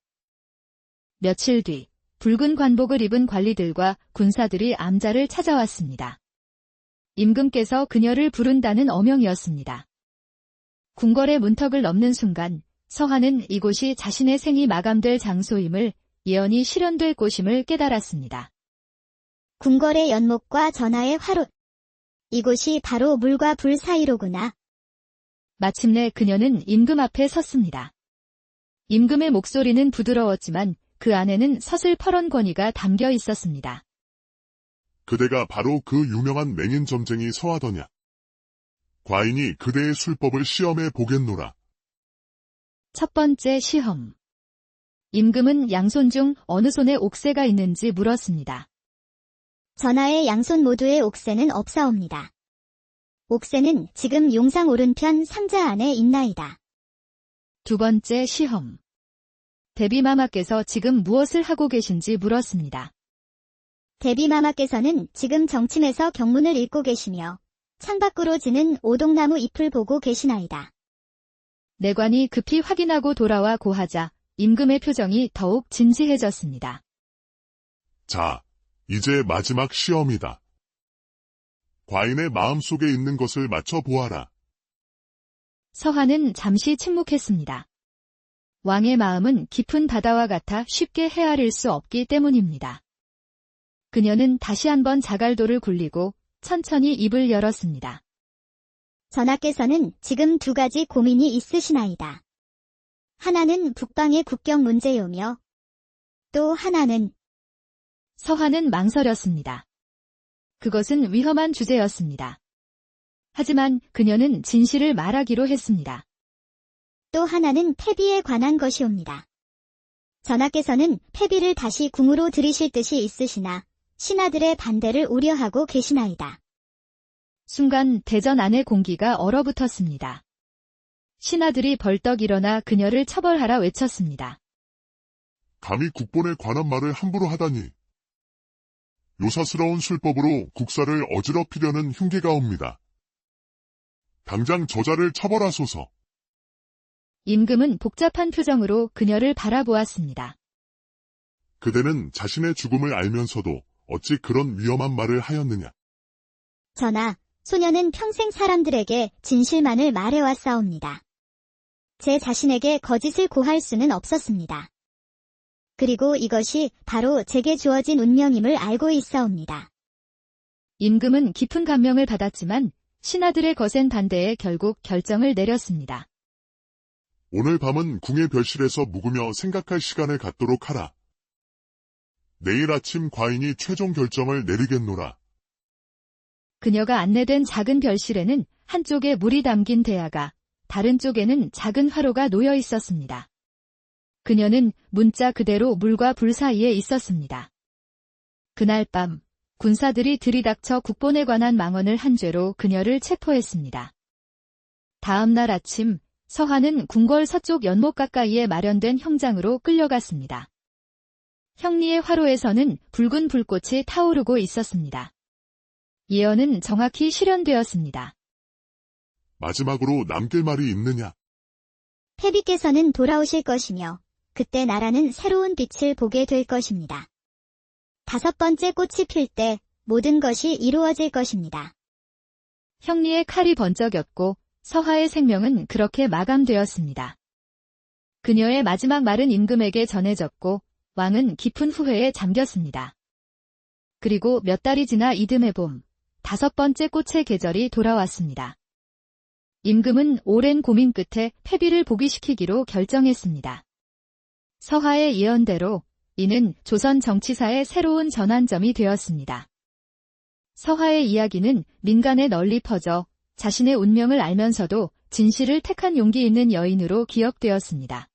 며칠 뒤 붉은 관복을 입은 관리들과 군사들이 암자를 찾아왔습니다. 임금께서 그녀를 부른다는 어명이었습니다. 궁궐의 문턱을 넘는 순간 서한은 이곳이 자신의 생이 마감될 장소임을, 예언이 실현될 곳임을 깨달았습니다. 궁궐의 연못과 전하의 화롯. 이곳이 바로 물과 불 사이로구나. 마침내 그녀는 임금 앞에 섰습니다. 임금의 목소리는 부드러웠지만 그 안에는 서슬퍼런 권위가 담겨 있었습니다. 그대가 바로 그 유명한 맹인 점쟁이 서하더냐. 과인이 그대의 술법을 시험해 보겠노라. 첫 번째 시험. 임금은 양손 중 어느 손에 옥새가 있는지 물었습니다. 전하의 양손 모두에 옥새는 없사옵니다. 옥새는 지금 용상 오른편 상자 안에 있나이다. 두 번째 시험. 대비마마께서 지금 무엇을 하고 계신지 물었습니다. 대비마마께서는 지금 정침에서 경문을 읽고 계시며 창밖으로 지는 오동나무 잎을 보고 계시나이다. 내관이 급히 확인하고 돌아와 고하자 임금의 표정이 더욱 진지해졌습니다. 자, 이제 마지막 시험이다. 과인의 마음속에 있는 것을 맞춰보아라. 서한은 잠시 침묵했습니다. 왕의 마음은 깊은 바다와 같아 쉽게 헤아릴 수 없기 때문입니다. 그녀는 다시 한번 자갈도를 굴리고 천천히 입을 열었습니다. 전하께서는 지금 두 가지 고민이 있으시나이다. 하나는 북방의 국경 문제요며 또 하나는 서한은 망설였습니다. 그것은 위험한 주제였습니다. 하지만 그녀는 진실을 말하기로 했습니다. 또 하나는 패비에 관한 것이옵니다. 전하께서는 패비를 다시 궁으로 들이실 뜻이 있으시나 신하들의 반대를 우려하고 계시나이다. 순간 대전 안의 공기가 얼어붙었습니다. 신하들이 벌떡 일어나 그녀를 처벌하라 외쳤습니다. 감히 국본에 관한 말을 함부로 하다니. 요사스러운 술법으로 국사를 어지럽히려는 흉계가 옵니다. 당장 저자를 처벌하소서. 임금은 복잡한 표정으로 그녀를 바라보았습니다. 그대는 자신의 죽음을 알면서도 어찌 그런 위험한 말을 하였느냐. 전하, 소녀는 평생 사람들에게 진실만을 말해왔사옵니다. 제 자신에게 거짓을 고할 수는 없었습니다. 그리고 이것이 바로 제게 주어진 운명임을 알고 있사옵니다. 임금은 깊은 감명을 받았지만 신하들의 거센 반대에 결국 결정을 내렸습니다. 오늘 밤은 궁의 별실에서 묵으며 생각할 시간을 갖도록 하라. 내일 아침 과인이 최종 결정을 내리겠노라. 그녀가 안내된 작은 별실에는 한쪽에 물이 담긴 대야가, 다른 쪽에는 작은 화로가 놓여 있었습니다. 그녀는 문자 그대로 물과 불 사이에 있었습니다. 그날 밤 군사들이 들이닥쳐 국본에 관한 망언을 한 죄로 그녀를 체포했습니다. 다음 날 아침 서한은 궁궐 서쪽 연못 가까이에 마련된 형장으로 끌려갔습니다. 형리의 화로에서는 붉은 불꽃이 타오르고 있었습니다. 예언은 정확히 실현되었습니다. 마지막으로 남길 말이 있느냐? 패비께서는 돌아오실 것이며 그때 나라는 새로운 빛을 보게 될 것입니다. 다섯 번째 꽃이 필 때 모든 것이 이루어질 것입니다. 형리의 칼이 번쩍였고 서하의 생명은 그렇게 마감되었습니다. 그녀의 마지막 말은 임금에게 전해졌고 왕은 깊은 후회에 잠겼습니다. 그리고 몇 달이 지나 이듬해 봄, 5번째 꽃의 계절이 돌아왔습니다. 임금은 오랜 고민 끝에 패비를 복위시키기로 결정했습니다. 서하의 예언대로 이는 조선 정치사의 새로운 전환점이 되었습니다. 서하의 이야기는 민간에 널리 퍼져 자신의 운명을 알면서도 진실을 택한 용기 있는 여인으로 기억되었습니다.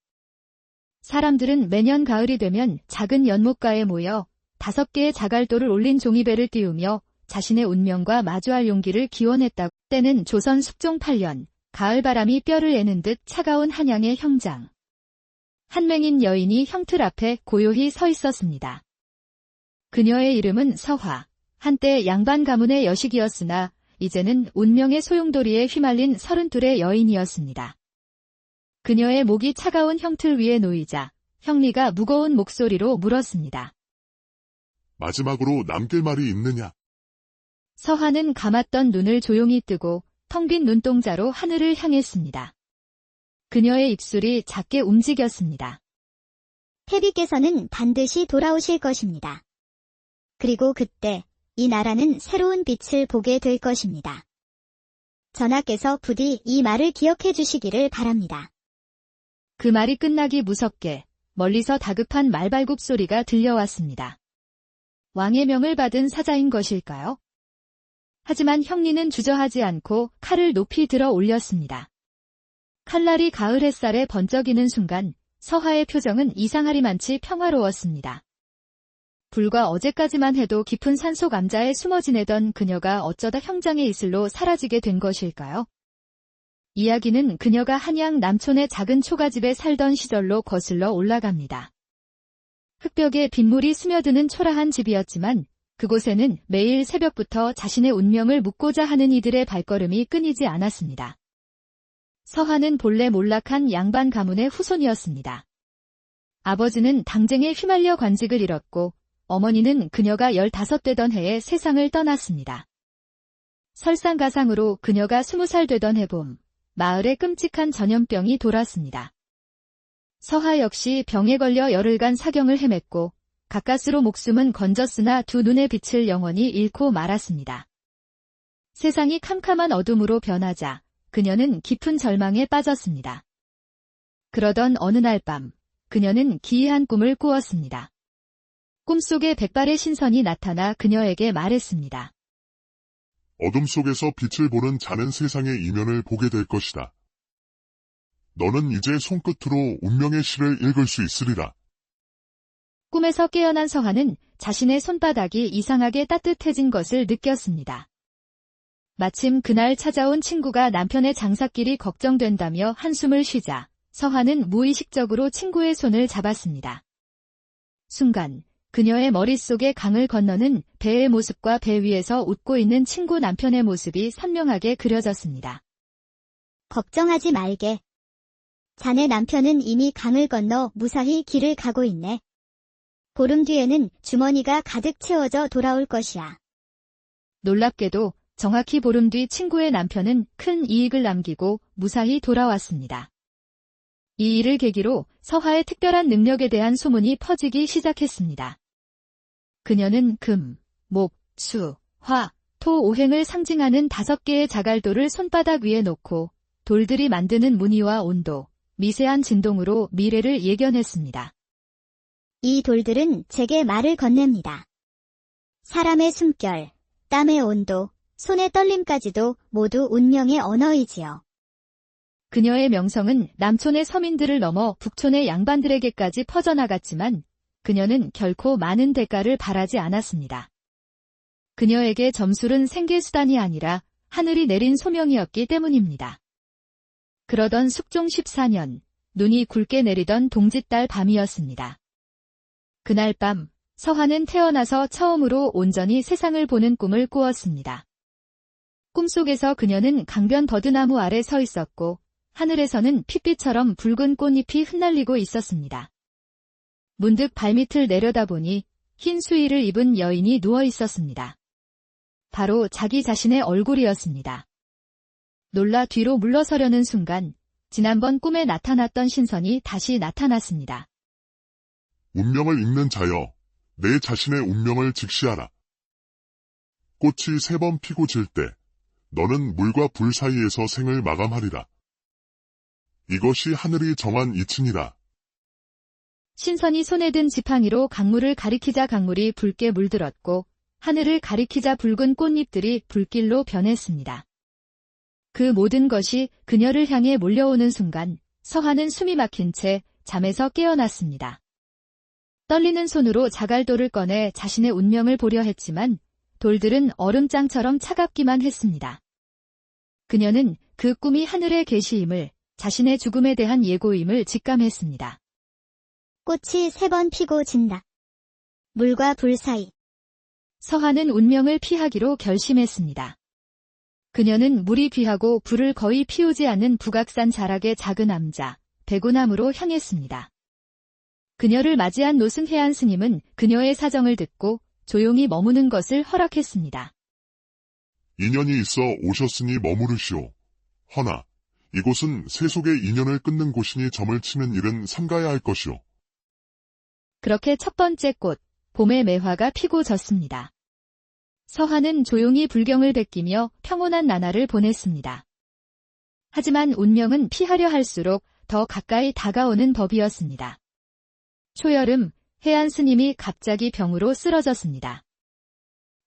사람들은 매년 가을이 되면 작은 연못가에 모여 5개의 자갈돌을 올린 종이배를 띄우며 자신의 운명과 마주할 용기를 기원했다고. 때는 조선 숙종 8년, 가을바람이 뼈를 애는 듯 차가운 한양의 형장. 한맹인 여인이 형틀 앞에 고요히 서 있었습니다. 그녀의 이름은 서화, 한때 양반 가문의 여식이었으나 이제는 운명의 소용돌이에 휘말린 32의 여인이었습니다. 그녀의 목이 차가운 형틀 위에 놓이자 형리가 무거운 목소리로 물었습니다. 마지막으로 남길 말이 있느냐? 서하는 감았던 눈을 조용히 뜨고 텅 빈 눈동자로 하늘을 향했습니다. 그녀의 입술이 작게 움직였습니다. 패비께서는 반드시 돌아오실 것입니다. 그리고 그때 이 나라는 새로운 빛을 보게 될 것입니다. 전하께서 부디 이 말을 기억해 주시기를 바랍니다. 그 말이 끝나기 무섭게 멀리서 다급한 말발굽 소리가 들려왔습니다. 왕의 명을 받은 사자인 것일까요? 하지만 형리는 주저하지 않고 칼을 높이 들어 올렸습니다. 칼날이 가을 햇살에 번쩍이는 순간 서하의 표정은 이상하리만치 평화로웠습니다. 불과 어제까지만 해도 깊은 산속 암자에 숨어 지내던 그녀가 어쩌다 형장의 이슬로 사라지게 된 것일까요? 이야기는 그녀가 한양 남촌의 작은 초가집에 살던 시절로 거슬러 올라갑니다. 흙벽에 빗물이 스며드는 초라한 집이었지만 그곳에는 매일 새벽부터 자신의 운명을 묻고자 하는 이들의 발걸음이 끊이지 않았습니다. 서하는 본래 몰락한 양반 가문의 후손이었습니다. 아버지는 당쟁에 휘말려 관직을 잃었고 어머니는 그녀가 15되던 해에 세상을 떠났습니다. 설상가상으로 그녀가 20살 되던 해봄, 마을에 끔찍한 전염병이 돌았습니다. 서하 역시 병에 걸려 열흘간 사경을 헤맸고 가까스로 목숨은 건졌으나 두 눈의 빛을 영원히 잃고 말았습니다. 세상이 캄캄한 어둠으로 변하자 그녀는 깊은 절망에 빠졌습니다. 그러던 어느 날 밤, 그녀는 기이한 꿈을 꾸었습니다. 꿈속에 백발의 신선이 나타나 그녀에게 말했습니다. 어둠 속에서 빛을 보는 자는 세상의 이면을 보게 될 것이다. 너는 이제 손끝으로 운명의 시를 읽을 수 있으리라. 꿈에서 깨어난 서하는 자신의 손바닥이 이상하게 따뜻해진 것을 느꼈습니다. 마침 그날 찾아온 친구가 남편의 장사길이 걱정된다며 한숨을 쉬자 서하는 무의식적으로 친구의 손을 잡았습니다. 순간 그녀의 머릿속에 강을 건너는 배의 모습과 배 위에서 웃고 있는 친구 남편의 모습이 선명하게 그려졌습니다. 걱정하지 말게. 자네 남편은 이미 강을 건너 무사히 길을 가고 있네. 보름 뒤에는 주머니가 가득 채워져 돌아올 것이야. 놀랍게도 정확히 보름 뒤 친구의 남편은 큰 이익을 남기고 무사히 돌아왔습니다. 이 일을 계기로 서하의 특별한 능력에 대한 소문이 퍼지기 시작했습니다. 그녀는 금, 목, 수, 화, 토 오행을 상징하는 5개의 자갈돌을 손바닥 위에 놓고 돌들이 만드는 무늬와 온도, 미세한 진동으로 미래를 예견했습니다. 이 돌들은 제게 말을 건넵니다. 사람의 숨결, 땀의 온도, 손의 떨림까지도 모두 운명의 언어이지요. 그녀의 명성은 남촌의 서민들을 넘어 북촌의 양반들에게까지 퍼져나갔지만 그녀는 결코 많은 대가를 바라지 않았습니다. 그녀에게 점술은 생계수단이 아니라 하늘이 내린 소명이었기 때문입니다. 그러던 숙종 14년, 눈이 굵게 내리던 동짓달 밤이었습니다. 그날 밤, 서하는 태어나서 처음으로 온전히 세상을 보는 꿈을 꾸었습니다. 꿈속에서 그녀는 강변 버드나무 아래 서 있었고 하늘에서는 핏빛처럼 붉은 꽃잎이 흩날리고 있었습니다. 문득 발밑을 내려다보니 흰 수의를 입은 여인이 누워 있었습니다. 바로 자기 자신의 얼굴이었습니다. 놀라 뒤로 물러서려는 순간 지난번 꿈에 나타났던 신선이 다시 나타났습니다. 운명을 읽는 자여, 내 자신의 운명을 직시하라. 꽃이 3번 피고 질 때, 너는 물과 불 사이에서 생을 마감하리라. 이것이 하늘이 정한 이치니라. 신선이 손에 든 지팡이로 강물을 가리키자 강물이 붉게 물들었고 하늘을 가리키자 붉은 꽃잎들이 불길로 변했습니다. 그 모든 것이 그녀를 향해 몰려오는 순간 서한은 숨이 막힌 채 잠에서 깨어났습니다. 떨리는 손으로 자갈돌을 꺼내 자신의 운명을 보려 했지만 돌들은 얼음장처럼 차갑기만 했습니다. 그녀는 그 꿈이 하늘의 계시임을, 자신의 죽음에 대한 예고임을 직감했습니다. 꽃이 3번 피고 진다. 물과 불 사이. 서한은 운명을 피하기로 결심했습니다. 그녀는 물이 귀하고 불을 거의 피우지 않는 북악산 자락의 작은 남자, 배구나무로 향했습니다. 그녀를 맞이한 노승해안 스님은 그녀의 사정을 듣고 조용히 머무는 것을 허락했습니다. 인연이 있어 오셨으니 머무르시오. 허나 이곳은 세속의 인연을 끊는 곳이니 점을 치는 일은 삼가야 할 것이오. 그렇게 첫 번째 꽃, 봄의 매화가 피고 졌습니다. 서한은 조용히 불경을 베끼며 평온한 나날을 보냈습니다. 하지만 운명은 피하려 할수록 더 가까이 다가오는 법이었습니다. 초여름, 해안 스님이 갑자기 병으로 쓰러졌습니다.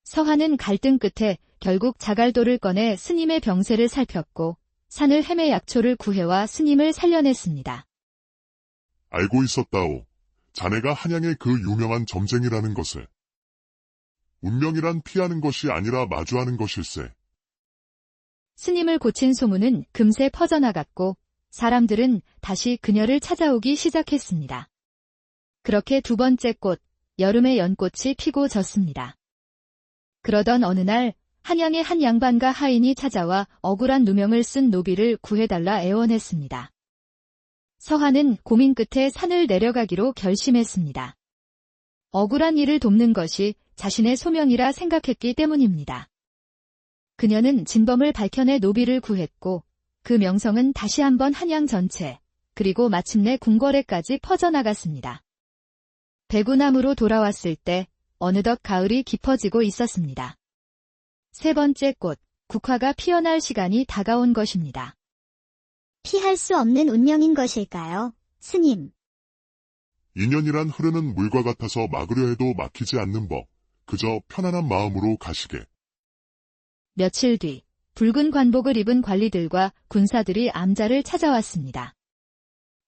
서한은 갈등 끝에 결국 자갈돌을 꺼내 스님의 병세를 살폈고 산을 헤매 약초를 구해와 스님을 살려냈습니다. 알고 있었다오. 자네가 한양의 그 유명한 점쟁이라는 것을. 운명이란 피하는 것이 아니라 마주하는 것일세. 스님을 고친 소문은 금세 퍼져나갔고 사람들은 다시 그녀를 찾아오기 시작했습니다. 그렇게 두 번째 꽃, 여름의 연꽃이 피고 졌습니다. 그러던 어느 날 한양의 한 양반과 하인이 찾아와 억울한 누명을 쓴 노비를 구해달라 애원했습니다. 서한은 고민 끝에 산을 내려가기로 결심했습니다. 억울한 이를 돕는 것이 자신의 소명이라 생각했기 때문입니다. 그녀는 진범을 밝혀내 노비를 구했고 그 명성은 다시 한번 한양 전체, 그리고 마침내 궁궐에까지 퍼져나갔습니다. 배구나무로 돌아왔을 때 어느덧 가을이 깊어지고 있었습니다. 세 번째 꽃, 국화가 피어날 시간이 다가온 것입니다. 피할 수 없는 운명인 것일까요, 스님? 인연이란 흐르는 물과 같아서 막으려 해도 막히지 않는 법. 그저 편안한 마음으로 가시게. 며칠 뒤 붉은 관복을 입은 관리들과 군사들이 암자를 찾아왔습니다.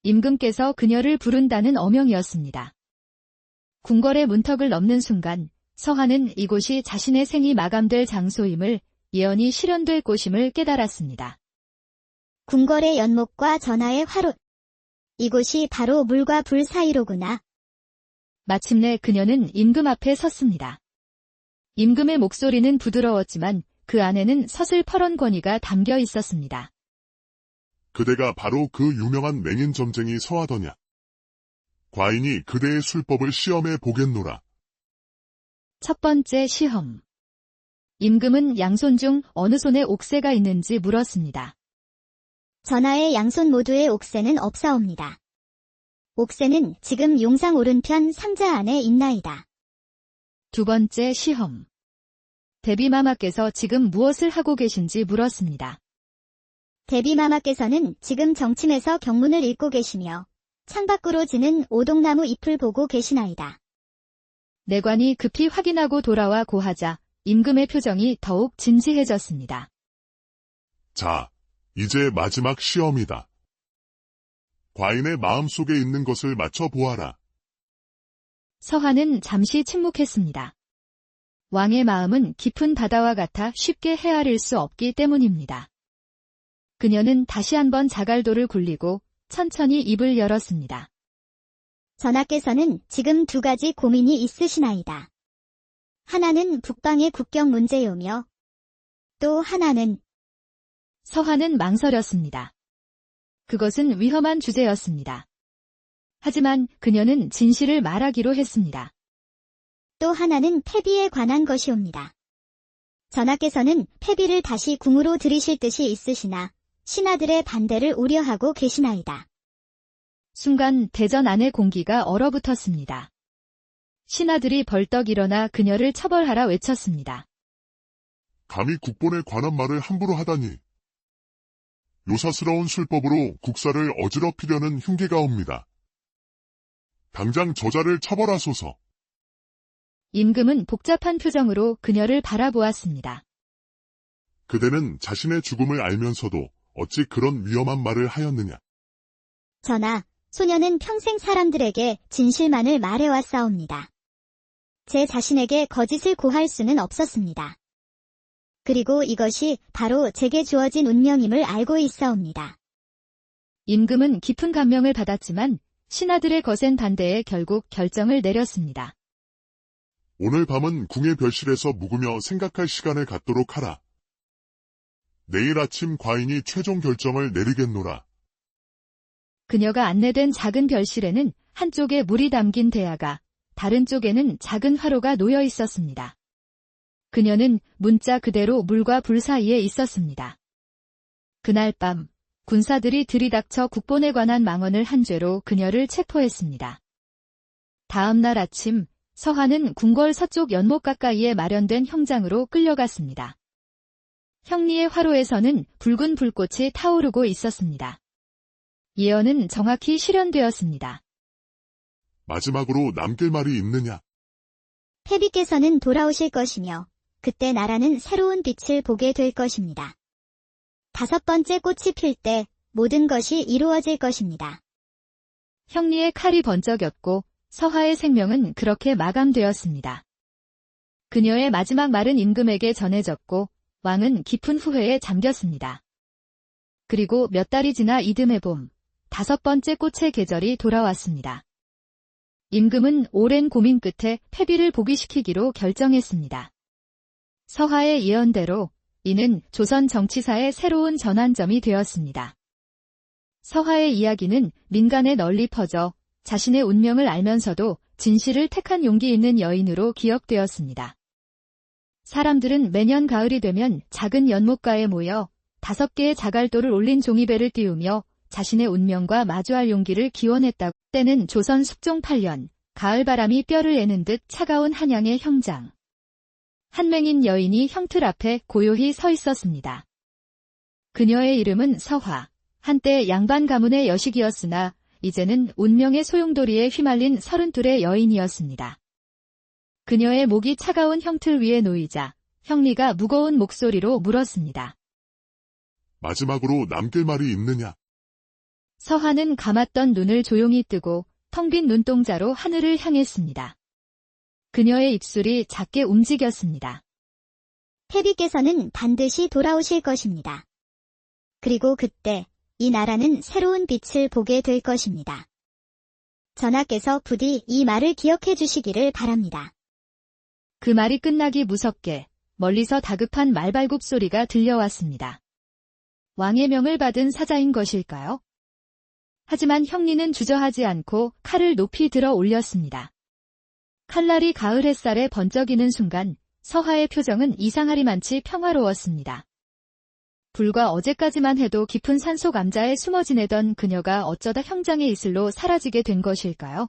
임금께서 그녀를 부른다는 어명이었습니다. 궁궐의 문턱을 넘는 순간 서한은 이곳이 자신의 생이 마감될 장소임을, 예언이 실현될 곳임을 깨달았습니다. 궁궐의 연못과 전하의 화롯. 이곳이 바로 물과 불 사이로구나. 마침내 그녀는 임금 앞에 섰습니다. 임금의 목소리는 부드러웠지만 그 안에는 서슬퍼런 권위가 담겨 있었습니다. 그대가 바로 그 유명한 맹인 점쟁이 서하더냐. 과인이 그대의 술법을 시험해 보겠노라. 첫 번째 시험. 임금은 양손 중 어느 손에 옥새가 있는지 물었습니다. 전하의 양손 모두의 옥새는 없사옵니다. 옥새는 지금 용상 오른편 상자 안에 있나이다. 두 번째 시험. 대비마마께서 지금 무엇을 하고 계신지 물었습니다. 대비마마께서는 지금 정침에서 경문을 읽고 계시며 창밖으로 지는 오동나무 잎을 보고 계시나이다. 내관이 급히 확인하고 돌아와 고하자 임금의 표정이 더욱 진지해졌습니다. 자, 이제 마지막 시험이다. 과인의 마음속에 있는 것을 맞춰보아라. 서한은 잠시 침묵했습니다. 왕의 마음은 깊은 바다와 같아 쉽게 헤아릴 수 없기 때문입니다. 그녀는 다시 한번 자갈돌을 굴리고 천천히 입을 열었습니다. 전하께서는 지금 두 가지 고민이 있으시나이다. 하나는 북방의 국경 문제요며 또 하나는 서한은 망설였습니다. 그것은 위험한 주제였습니다. 하지만 그녀는 진실을 말하기로 했습니다. 또 하나는 태비에 관한 것이옵니다. 전하께서는 패비를 다시 궁으로 들이실 뜻이 있으시나 신하들의 반대를 우려하고 계시나이다. 순간 대전 안의 공기가 얼어붙었습니다. 신하들이 벌떡 일어나 그녀를 처벌하라 외쳤습니다. 감히 국본에 관한 말을 함부로 하다니. 요사스러운 술법으로 국사를 어지럽히려는 흉계가옵니다. 당장 저자를 처벌하소서. 임금은 복잡한 표정으로 그녀를 바라보았습니다. 그대는 자신의 죽음을 알면서도 어찌 그런 위험한 말을 하였느냐. 전하, 소녀는 평생 사람들에게 진실만을 말해왔사옵니다. 제 자신에게 거짓을 고할 수는 없었습니다. 그리고 이것이 바로 제게 주어진 운명임을 알고 있사옵니다. 임금은 깊은 감명을 받았지만 신하들의 거센 반대에 결국 결정을 내렸습니다. 오늘 밤은 궁의 별실에서 묵으며 생각할 시간을 갖도록 하라. 내일 아침 과인이 최종 결정을 내리겠노라. 그녀가 안내된 작은 별실에는 한쪽에 물이 담긴 대야가, 다른 쪽에는 작은 화로가 놓여 있었습니다. 그녀는 문자 그대로 물과 불 사이에 있었습니다. 그날 밤, 군사들이 들이닥쳐 국본에 관한 망언을 한 죄로 그녀를 체포했습니다. 다음 날 아침, 서하는 궁궐 서쪽 연못 가까이에 마련된 형장으로 끌려갔습니다. 형리의 화로에서는 붉은 불꽃이 타오르고 있었습니다. 예언은 정확히 실현되었습니다. 마지막으로 남길 말이 있느냐? 패비께서는 돌아오실 것이며 그때 나라는 새로운 빛을 보게 될 것입니다. 5번째 꽃이 필 때 모든 것이 이루어질 것입니다. 형리의 칼이 번쩍였고 서하의 생명은 그렇게 마감되었습니다. 그녀의 마지막 말은 임금에게 전해졌고 왕은 깊은 후회에 잠겼습니다. 그리고 몇 달이 지나 이듬해 봄, 5번째 꽃의 계절이 돌아왔습니다. 임금은 오랜 고민 끝에 패비를 복위시키기로 결정했습니다. 서하의 예언대로 이는 조선 정치사의 새로운 전환점이 되었습니다. 서하의 이야기는 민간에 널리 퍼져 자신의 운명을 알면서도 진실을 택한 용기 있는 여인으로 기억되었습니다. 사람들은 매년 가을이 되면 작은 연못가에 모여 5개의 자갈돌을 올린 종이배를 띄우며 자신의 운명과 마주할 용기를 기원했다고. 때는 조선 숙종 8년, 가을바람이 뼈를 애는 듯 차가운 한양의 형장. 한맹인 여인이 형틀 앞에 고요히 서 있었습니다. 그녀의 이름은 서화, 한때 양반 가문의 여식이었으나 이제는 운명의 소용돌이에 휘말린 32의 여인이었습니다. 그녀의 목이 차가운 형틀 위에 놓이자 형리가 무거운 목소리로 물었습니다. 마지막으로 남길 말이 있느냐? 서하는 감았던 눈을 조용히 뜨고 텅 빈 눈동자로 하늘을 향했습니다. 그녀의 입술이 작게 움직였습니다. 패비께서는 반드시 돌아오실 것입니다. 그리고 그때 이 나라는 새로운 빛을 보게 될 것입니다. 전하께서 부디 이 말을 기억해 주시기를 바랍니다. 그 말이 끝나기 무섭게 멀리서 다급한 말발굽 소리가 들려왔습니다. 왕의 명을 받은 사자인 것일까요? 하지만 형리는 주저하지 않고 칼을 높이 들어 올렸습니다. 칼날이 가을 햇살에 번쩍이는 순간 서하의 표정은 이상하리만치 평화로웠습니다. 불과 어제까지만 해도 깊은 산속 암자에 숨어 지내던 그녀가 어쩌다 형장의 이슬로 사라지게 된 것일까요?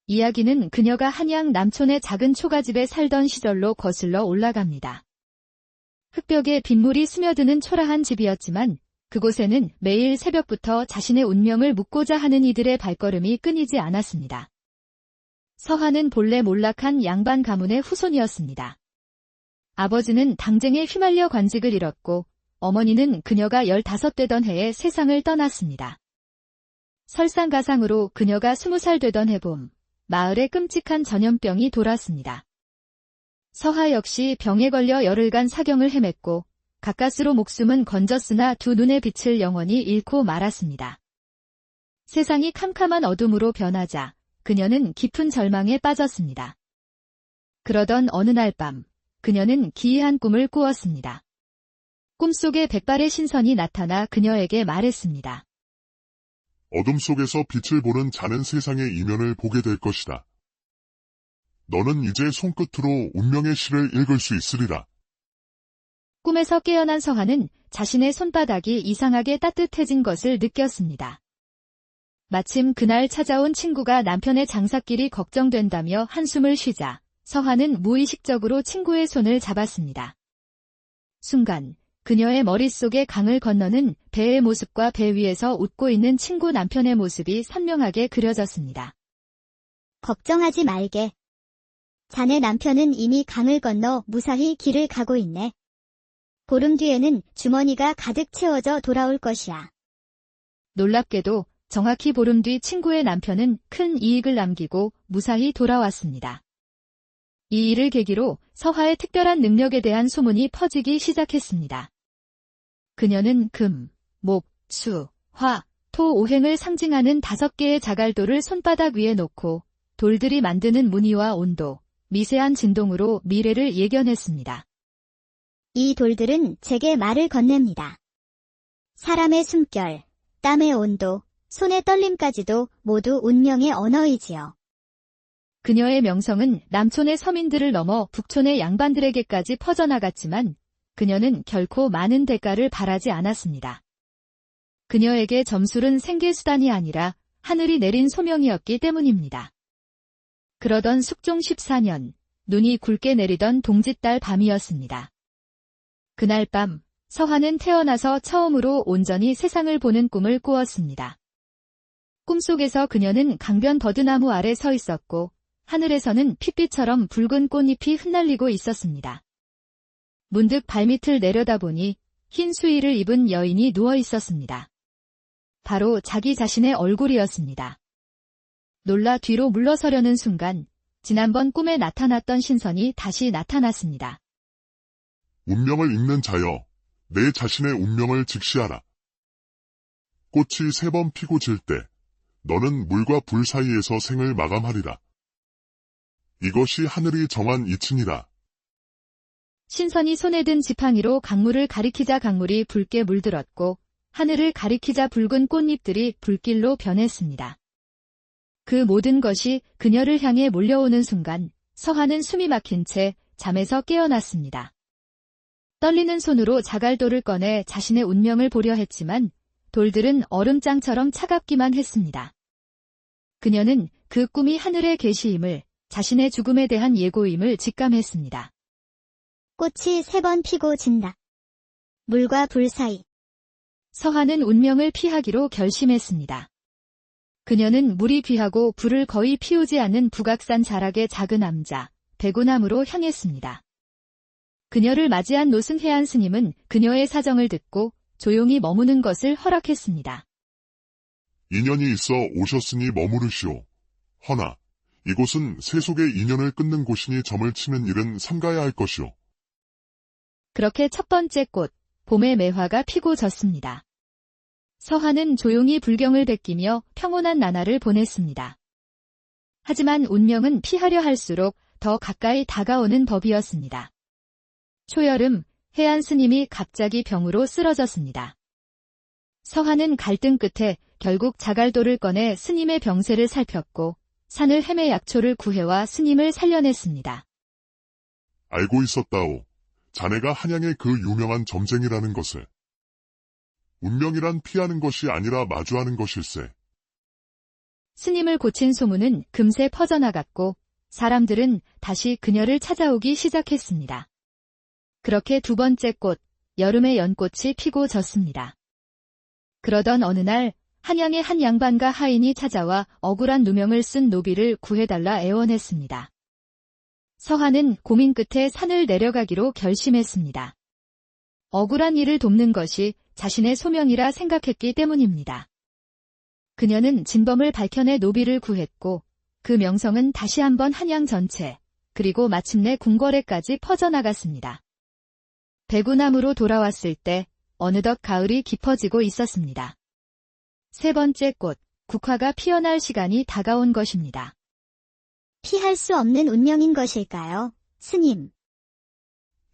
이야기는 그녀가 한양 남촌의 작은 초가집에 살던 시절로 거슬러 올라갑니다. 흙벽에 빗물이 스며드는 초라한 집이었지만 그곳에는 매일 새벽부터 자신의 운명을 묻고자 하는 이들의 발걸음이 끊이지 않았습니다. 서하는 본래 몰락한 양반 가문의 후손이었습니다. 아버지는 당쟁에 휘말려 관직을 잃었고 어머니는 그녀가 15되던 해에 세상을 떠났습니다. 설상가상으로 그녀가 20살 되던 해봄, 마을에 끔찍한 전염병이 돌았습니다. 서하 역시 병에 걸려 열흘간 사경을 헤맸고 가까스로 목숨은 건졌으나 두 눈의 빛을 영원히 잃고 말았습니다. 세상이 캄캄한 어둠으로 변하자 그녀는 깊은 절망에 빠졌습니다. 그러던 어느 날 밤, 그녀는 기이한 꿈을 꾸었습니다. 꿈속에 백발의 신선이 나타나 그녀에게 말했습니다. 어둠 속에서 빛을 보는 자는 세상의 이면을 보게 될 것이다. 너는 이제 손끝으로 운명의 시를 읽을 수 있으리라. 꿈에서 깨어난 서한은 자신의 손바닥이 이상하게 따뜻해진 것을 느꼈습니다. 마침 그날 찾아온 친구가 남편의 장사길이 걱정된다며 한숨을 쉬자 서한은 무의식적으로 친구의 손을 잡았습니다. 순간 그녀의 머릿속에 강을 건너는 배의 모습과 배 위에서 웃고 있는 친구 남편의 모습이 선명하게 그려졌습니다. 걱정하지 말게. 자네 남편은 이미 강을 건너 무사히 길을 가고 있네. 보름 뒤에는 주머니가 가득 채워져 돌아올 것이야. 놀랍게도 정확히 보름 뒤 친구의 남편은 큰 이익을 남기고 무사히 돌아왔습니다. 이 일을 계기로 서화의 특별한 능력에 대한 소문이 퍼지기 시작했습니다. 그녀는 금, 목, 수, 화, 토 오행을 상징하는 5개의 자갈돌을 손바닥 위에 놓고 돌들이 만드는 무늬와 온도, 미세한 진동으로 미래를 예견했습니다. 이 돌들은 제게 말을 건넵니다. 사람의 숨결, 땀의 온도, 손의 떨림까지도 모두 운명의 언어이지요. 그녀의 명성은 남촌의 서민들을 넘어 북촌의 양반들에게까지 퍼져나갔지만 그녀는 결코 많은 대가를 바라지 않았습니다. 그녀에게 점술은 생계수단이 아니라 하늘이 내린 소명이었기 때문입니다. 그러던 숙종 14년, 눈이 굵게 내리던 동짓달 밤이었습니다. 그날 밤, 서화는 태어나서 처음으로 온전히 세상을 보는 꿈을 꾸었습니다. 꿈속에서 그녀는 강변 버드나무 아래 서 있었고 하늘에서는 핏빛처럼 붉은 꽃잎이 흩날리고 있었습니다. 문득 발밑을 내려다보니 흰 수의를 입은 여인이 누워 있었습니다. 바로 자기 자신의 얼굴이었습니다. 놀라 뒤로 물러서려는 순간 지난번 꿈에 나타났던 신선이 다시 나타났습니다. 운명을 읽는 자여, 내 자신의 운명을 직시하라. 꽃이 3번 피고 질 때, 너는 물과 불 사이에서 생을 마감하리라. 이것이 하늘이 정한 이치니라. 신선이 손에 든 지팡이로 강물을 가리키자 강물이 붉게 물들었고 하늘을 가리키자 붉은 꽃잎들이 불길로 변했습니다. 그 모든 것이 그녀를 향해 몰려오는 순간 서화는 숨이 막힌 채 잠에서 깨어났습니다. 떨리는 손으로 자갈돌을 꺼내 자신의 운명을 보려 했지만 돌들은 얼음장처럼 차갑기만 했습니다. 그녀는 그 꿈이 하늘의 계시임을, 자신의 죽음에 대한 예고임을 직감했습니다. 꽃이 3번 피고 진다. 물과 불 사이. 서화는 운명을 피하기로 결심했습니다. 그녀는 물이 귀하고 불을 거의 피우지 않는 북악산 자락의 작은 암자, 배구나무로 향했습니다. 그녀를 맞이한 노승해안 스님은 그녀의 사정을 듣고 조용히 머무는 것을 허락했습니다. 인연이 있어 오셨으니 머무르시오. 허나 이곳은 세속의 인연을 끊는 곳이니 점을 치는 일은 삼가야 할 것이오. 그렇게 첫 번째 꽃, 봄의 매화가 피고 졌습니다. 서화는 조용히 불경을 베끼며 평온한 나날을 보냈습니다. 하지만 운명은 피하려 할수록 더 가까이 다가오는 법이었습니다. 초여름, 해안 스님이 갑자기 병으로 쓰러졌습니다. 서화는 갈등 끝에 결국 자갈돌을 꺼내 스님의 병세를 살폈고 산을 헤매 약초를 구해와 스님을 살려냈습니다. 알고 있었다오. 자네가 한양의 그 유명한 점쟁이라는 것을. 운명이란 피하는 것이 아니라 마주하는 것일세. 스님을 고친 소문은 금세 퍼져나갔고 사람들은 다시 그녀를 찾아오기 시작했습니다. 그렇게 두 번째 꽃, 여름의 연꽃이 피고 졌습니다. 그러던 어느 날 한양의 한 양반과 하인이 찾아와 억울한 누명을 쓴 노비를 구해달라 애원했습니다. 서화는 고민 끝에 산을 내려가기로 결심했습니다. 억울한 이를 돕는 것이 자신의 소명이라 생각했기 때문입니다. 그녀는 진범을 밝혀내 노비를 구했고 그 명성은 다시 한번 한양 전체, 그리고 마침내 궁궐에까지 퍼져나갔습니다. 배구나무로 돌아왔을 때 어느덧 가을이 깊어지고 있었습니다. 세 번째 꽃, 국화가 피어날 시간이 다가온 것입니다. 피할 수 없는 운명인 것일까요, 스님?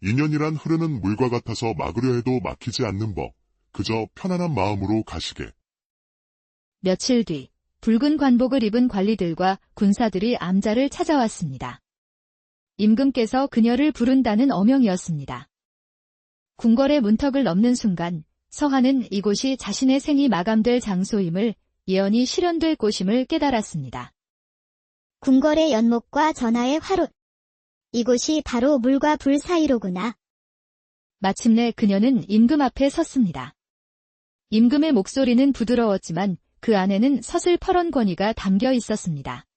인연이란 흐르는 물과 같아서 막으려 해도 막히지 않는 법. 그저 편안한 마음으로 가시게. 며칠 뒤, 붉은 관복을 입은 관리들과 군사들이 암자를 찾아왔습니다. 임금께서 그녀를 부른다는 어명이었습니다. 궁궐의 문턱을 넘는 순간 서화는 이곳이 자신의 생이 마감될 장소임을, 예언이 실현될 곳임을 깨달았습니다. 궁궐의 연못과 전하의 화롯. 이곳이 바로 물과 불 사이로구나. 마침내 그녀는 임금 앞에 섰습니다. 임금의 목소리는 부드러웠지만 그 안에는 서슬퍼런 권위가 담겨 있었습니다.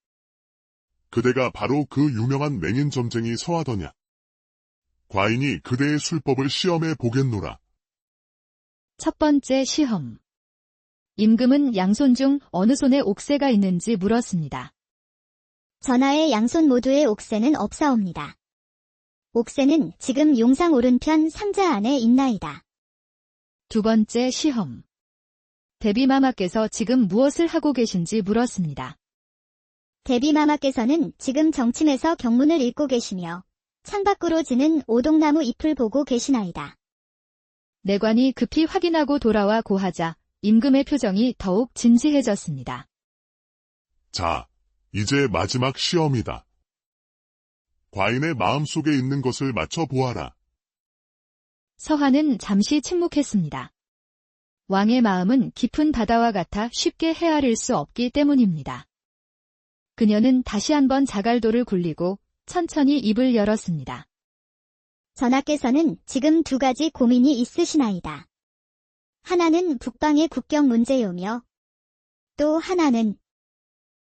그대가 바로 그 유명한 맹인 점쟁이 서하더냐. 과인이 그대의 술법을 시험해 보겠노라. 첫 번째 시험. 임금은 양손 중 어느 손에 옥새가 있는지 물었습니다. 전하의 양손 모두에 옥새는 없사옵니다. 옥새는 지금 용상 오른편 상자 안에 있나이다. 두 번째 시험. 대비마마께서 지금 무엇을 하고 계신지 물었습니다. 대비마마께서는 지금 정침에서 경문을 읽고 계시며 창밖으로 지는 오동나무 잎을 보고 계시나이다. 내관이 급히 확인하고 돌아와 고하자 임금의 표정이 더욱 진지해졌습니다. 자, 이제 마지막 시험이다. 과인의 마음속에 있는 것을 맞춰보아라. 서하는 잠시 침묵했습니다. 왕의 마음은 깊은 바다와 같아 쉽게 헤아릴 수 없기 때문입니다. 그녀는 다시 한번 자갈도를 굴리고 천천히 입을 열었습니다. 전하께서는 지금 두 가지 고민이 있으시나이다. 하나는 북방의 국경 문제요며 또 하나는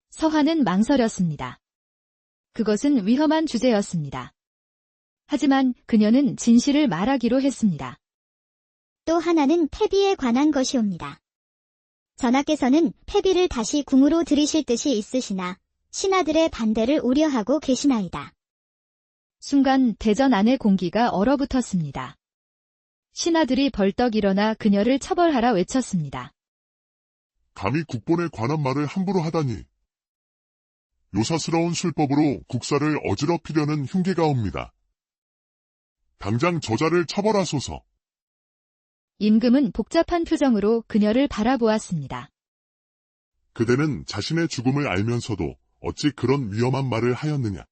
서하는 망설였습니다. 그것은 위험한 주제였습니다. 하지만 그녀는 진실을 말하기로 했습니다. 또 하나는 패비에 관한 것이옵니다. 전하께서는 패비를 다시 궁으로 들이실 뜻이 있으시나 신하들의 반대를 우려하고 계시나이다. 순간 대전 안의 공기가 얼어붙었습니다. 신하들이 벌떡 일어나 그녀를 처벌하라 외쳤습니다. 감히 국본에 관한 말을 함부로 하다니. 요사스러운 술법으로 국사를 어지럽히려는 흉기가 옵니다. 당장 저자를 처벌하소서. 임금은 복잡한 표정으로 그녀를 바라보았습니다. 그대는 자신의 죽음을 알면서도 어찌 그런 위험한 말을 하였느냐.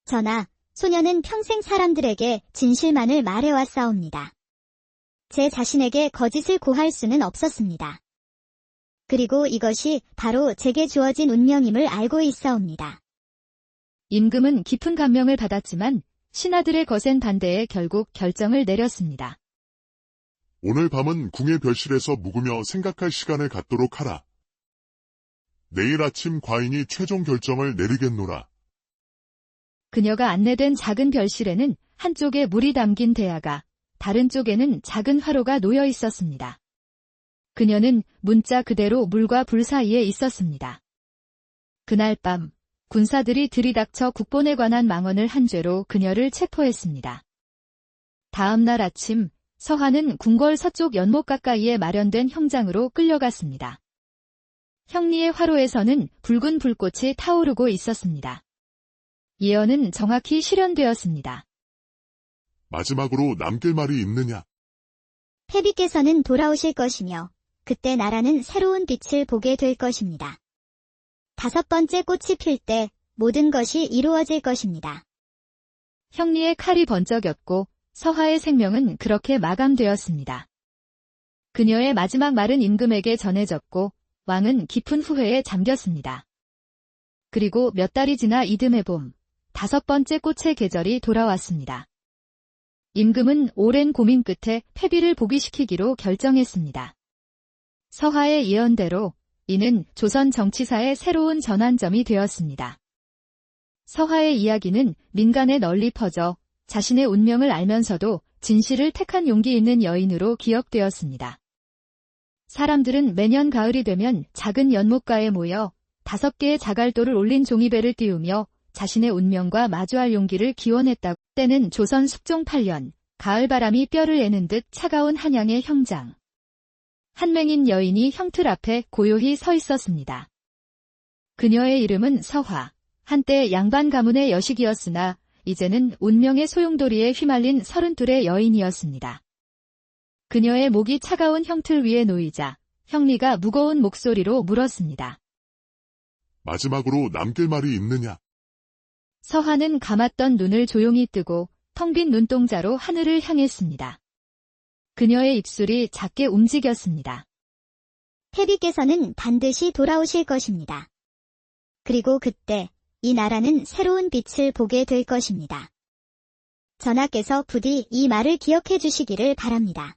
전하, 소녀는 평생 사람들에게 진실만을 말해왔사옵니다. 제 자신에게 거짓을 고할 수는 없었습니다. 그리고 이것이 바로 제게 주어진 운명임을 알고 있사옵니다. 임금은 깊은 감명을 받았지만 신하들의 거센 반대에 결국 결정을 내렸습니다. 오늘 밤은 궁의 별실에서 묵으며 생각할 시간을 갖도록 하라. 내일 아침 과인이 최종 결정을 내리겠노라. 그녀가 안내된 작은 별실에는 한쪽에 물이 담긴 대야가, 다른 쪽에는 작은 화로가 놓여 있었습니다. 그녀는 문자 그대로 물과 불 사이에 있었습니다. 그날 밤, 군사들이 들이닥쳐 국본에 관한 망언을 한 죄로 그녀를 체포했습니다. 다음 날 아침, 서하는 궁궐 서쪽 연못 가까이에 마련된 형장으로 끌려갔습니다. 형리의 화로에서는 붉은 불꽃이 타오르고 있었습니다. 예언은 정확히 실현되었습니다. 마지막으로 남길 말이 있느냐? 패비께서는 돌아오실 것이며 그때 나라는 새로운 빛을 보게 될 것입니다. 다섯 번째 꽃이 필 때 모든 것이 이루어질 것입니다. 형리의 칼이 번쩍였고 서하의 생명은 그렇게 마감되었습니다. 그녀의 마지막 말은 임금에게 전해졌고 왕은 깊은 후회에 잠겼습니다. 그리고 몇 달이 지나 이듬해 봄, 다섯 번째 꽃의 계절이 돌아왔습니다. 임금은 오랜 고민 끝에 패비를 복위시키기로 결정했습니다. 서하의 예언대로 이는 조선 정치사의 새로운 전환점이 되었습니다. 서하의 이야기는 민간에 널리 퍼져 자신의 운명을 알면서도 진실을 택한 용기 있는 여인으로 기억되었습니다. 사람들은 매년 가을이 되면 작은 연못가에 모여 5개의 자갈도를 올린 종이배를 띄우며 자신의 운명과 마주할 용기를 기원했다고. 때는 조선 숙종 8년, 가을바람이 뼈를 애는 듯 차가운 한양의 형장. 한맹인 여인이 형틀 앞에 고요히 서 있었습니다. 그녀의 이름은 서화, 한때 양반 가문의 여식이었으나 이제는 운명의 소용돌이에 휘말린 32의 여인이었습니다. 그녀의 목이 차가운 형틀 위에 놓이자 형리가 무거운 목소리로 물었습니다. 마지막으로 남길 말이 있느냐? 서하는 감았던 눈을 조용히 뜨고 텅 빈 눈동자로 하늘을 향했습니다. 그녀의 입술이 작게 움직였습니다. 태비께서는 반드시 돌아오실 것입니다. 그리고 그때 이 나라는 새로운 빛을 보게 될 것입니다. 전하께서 부디 이 말을 기억해 주시기를 바랍니다.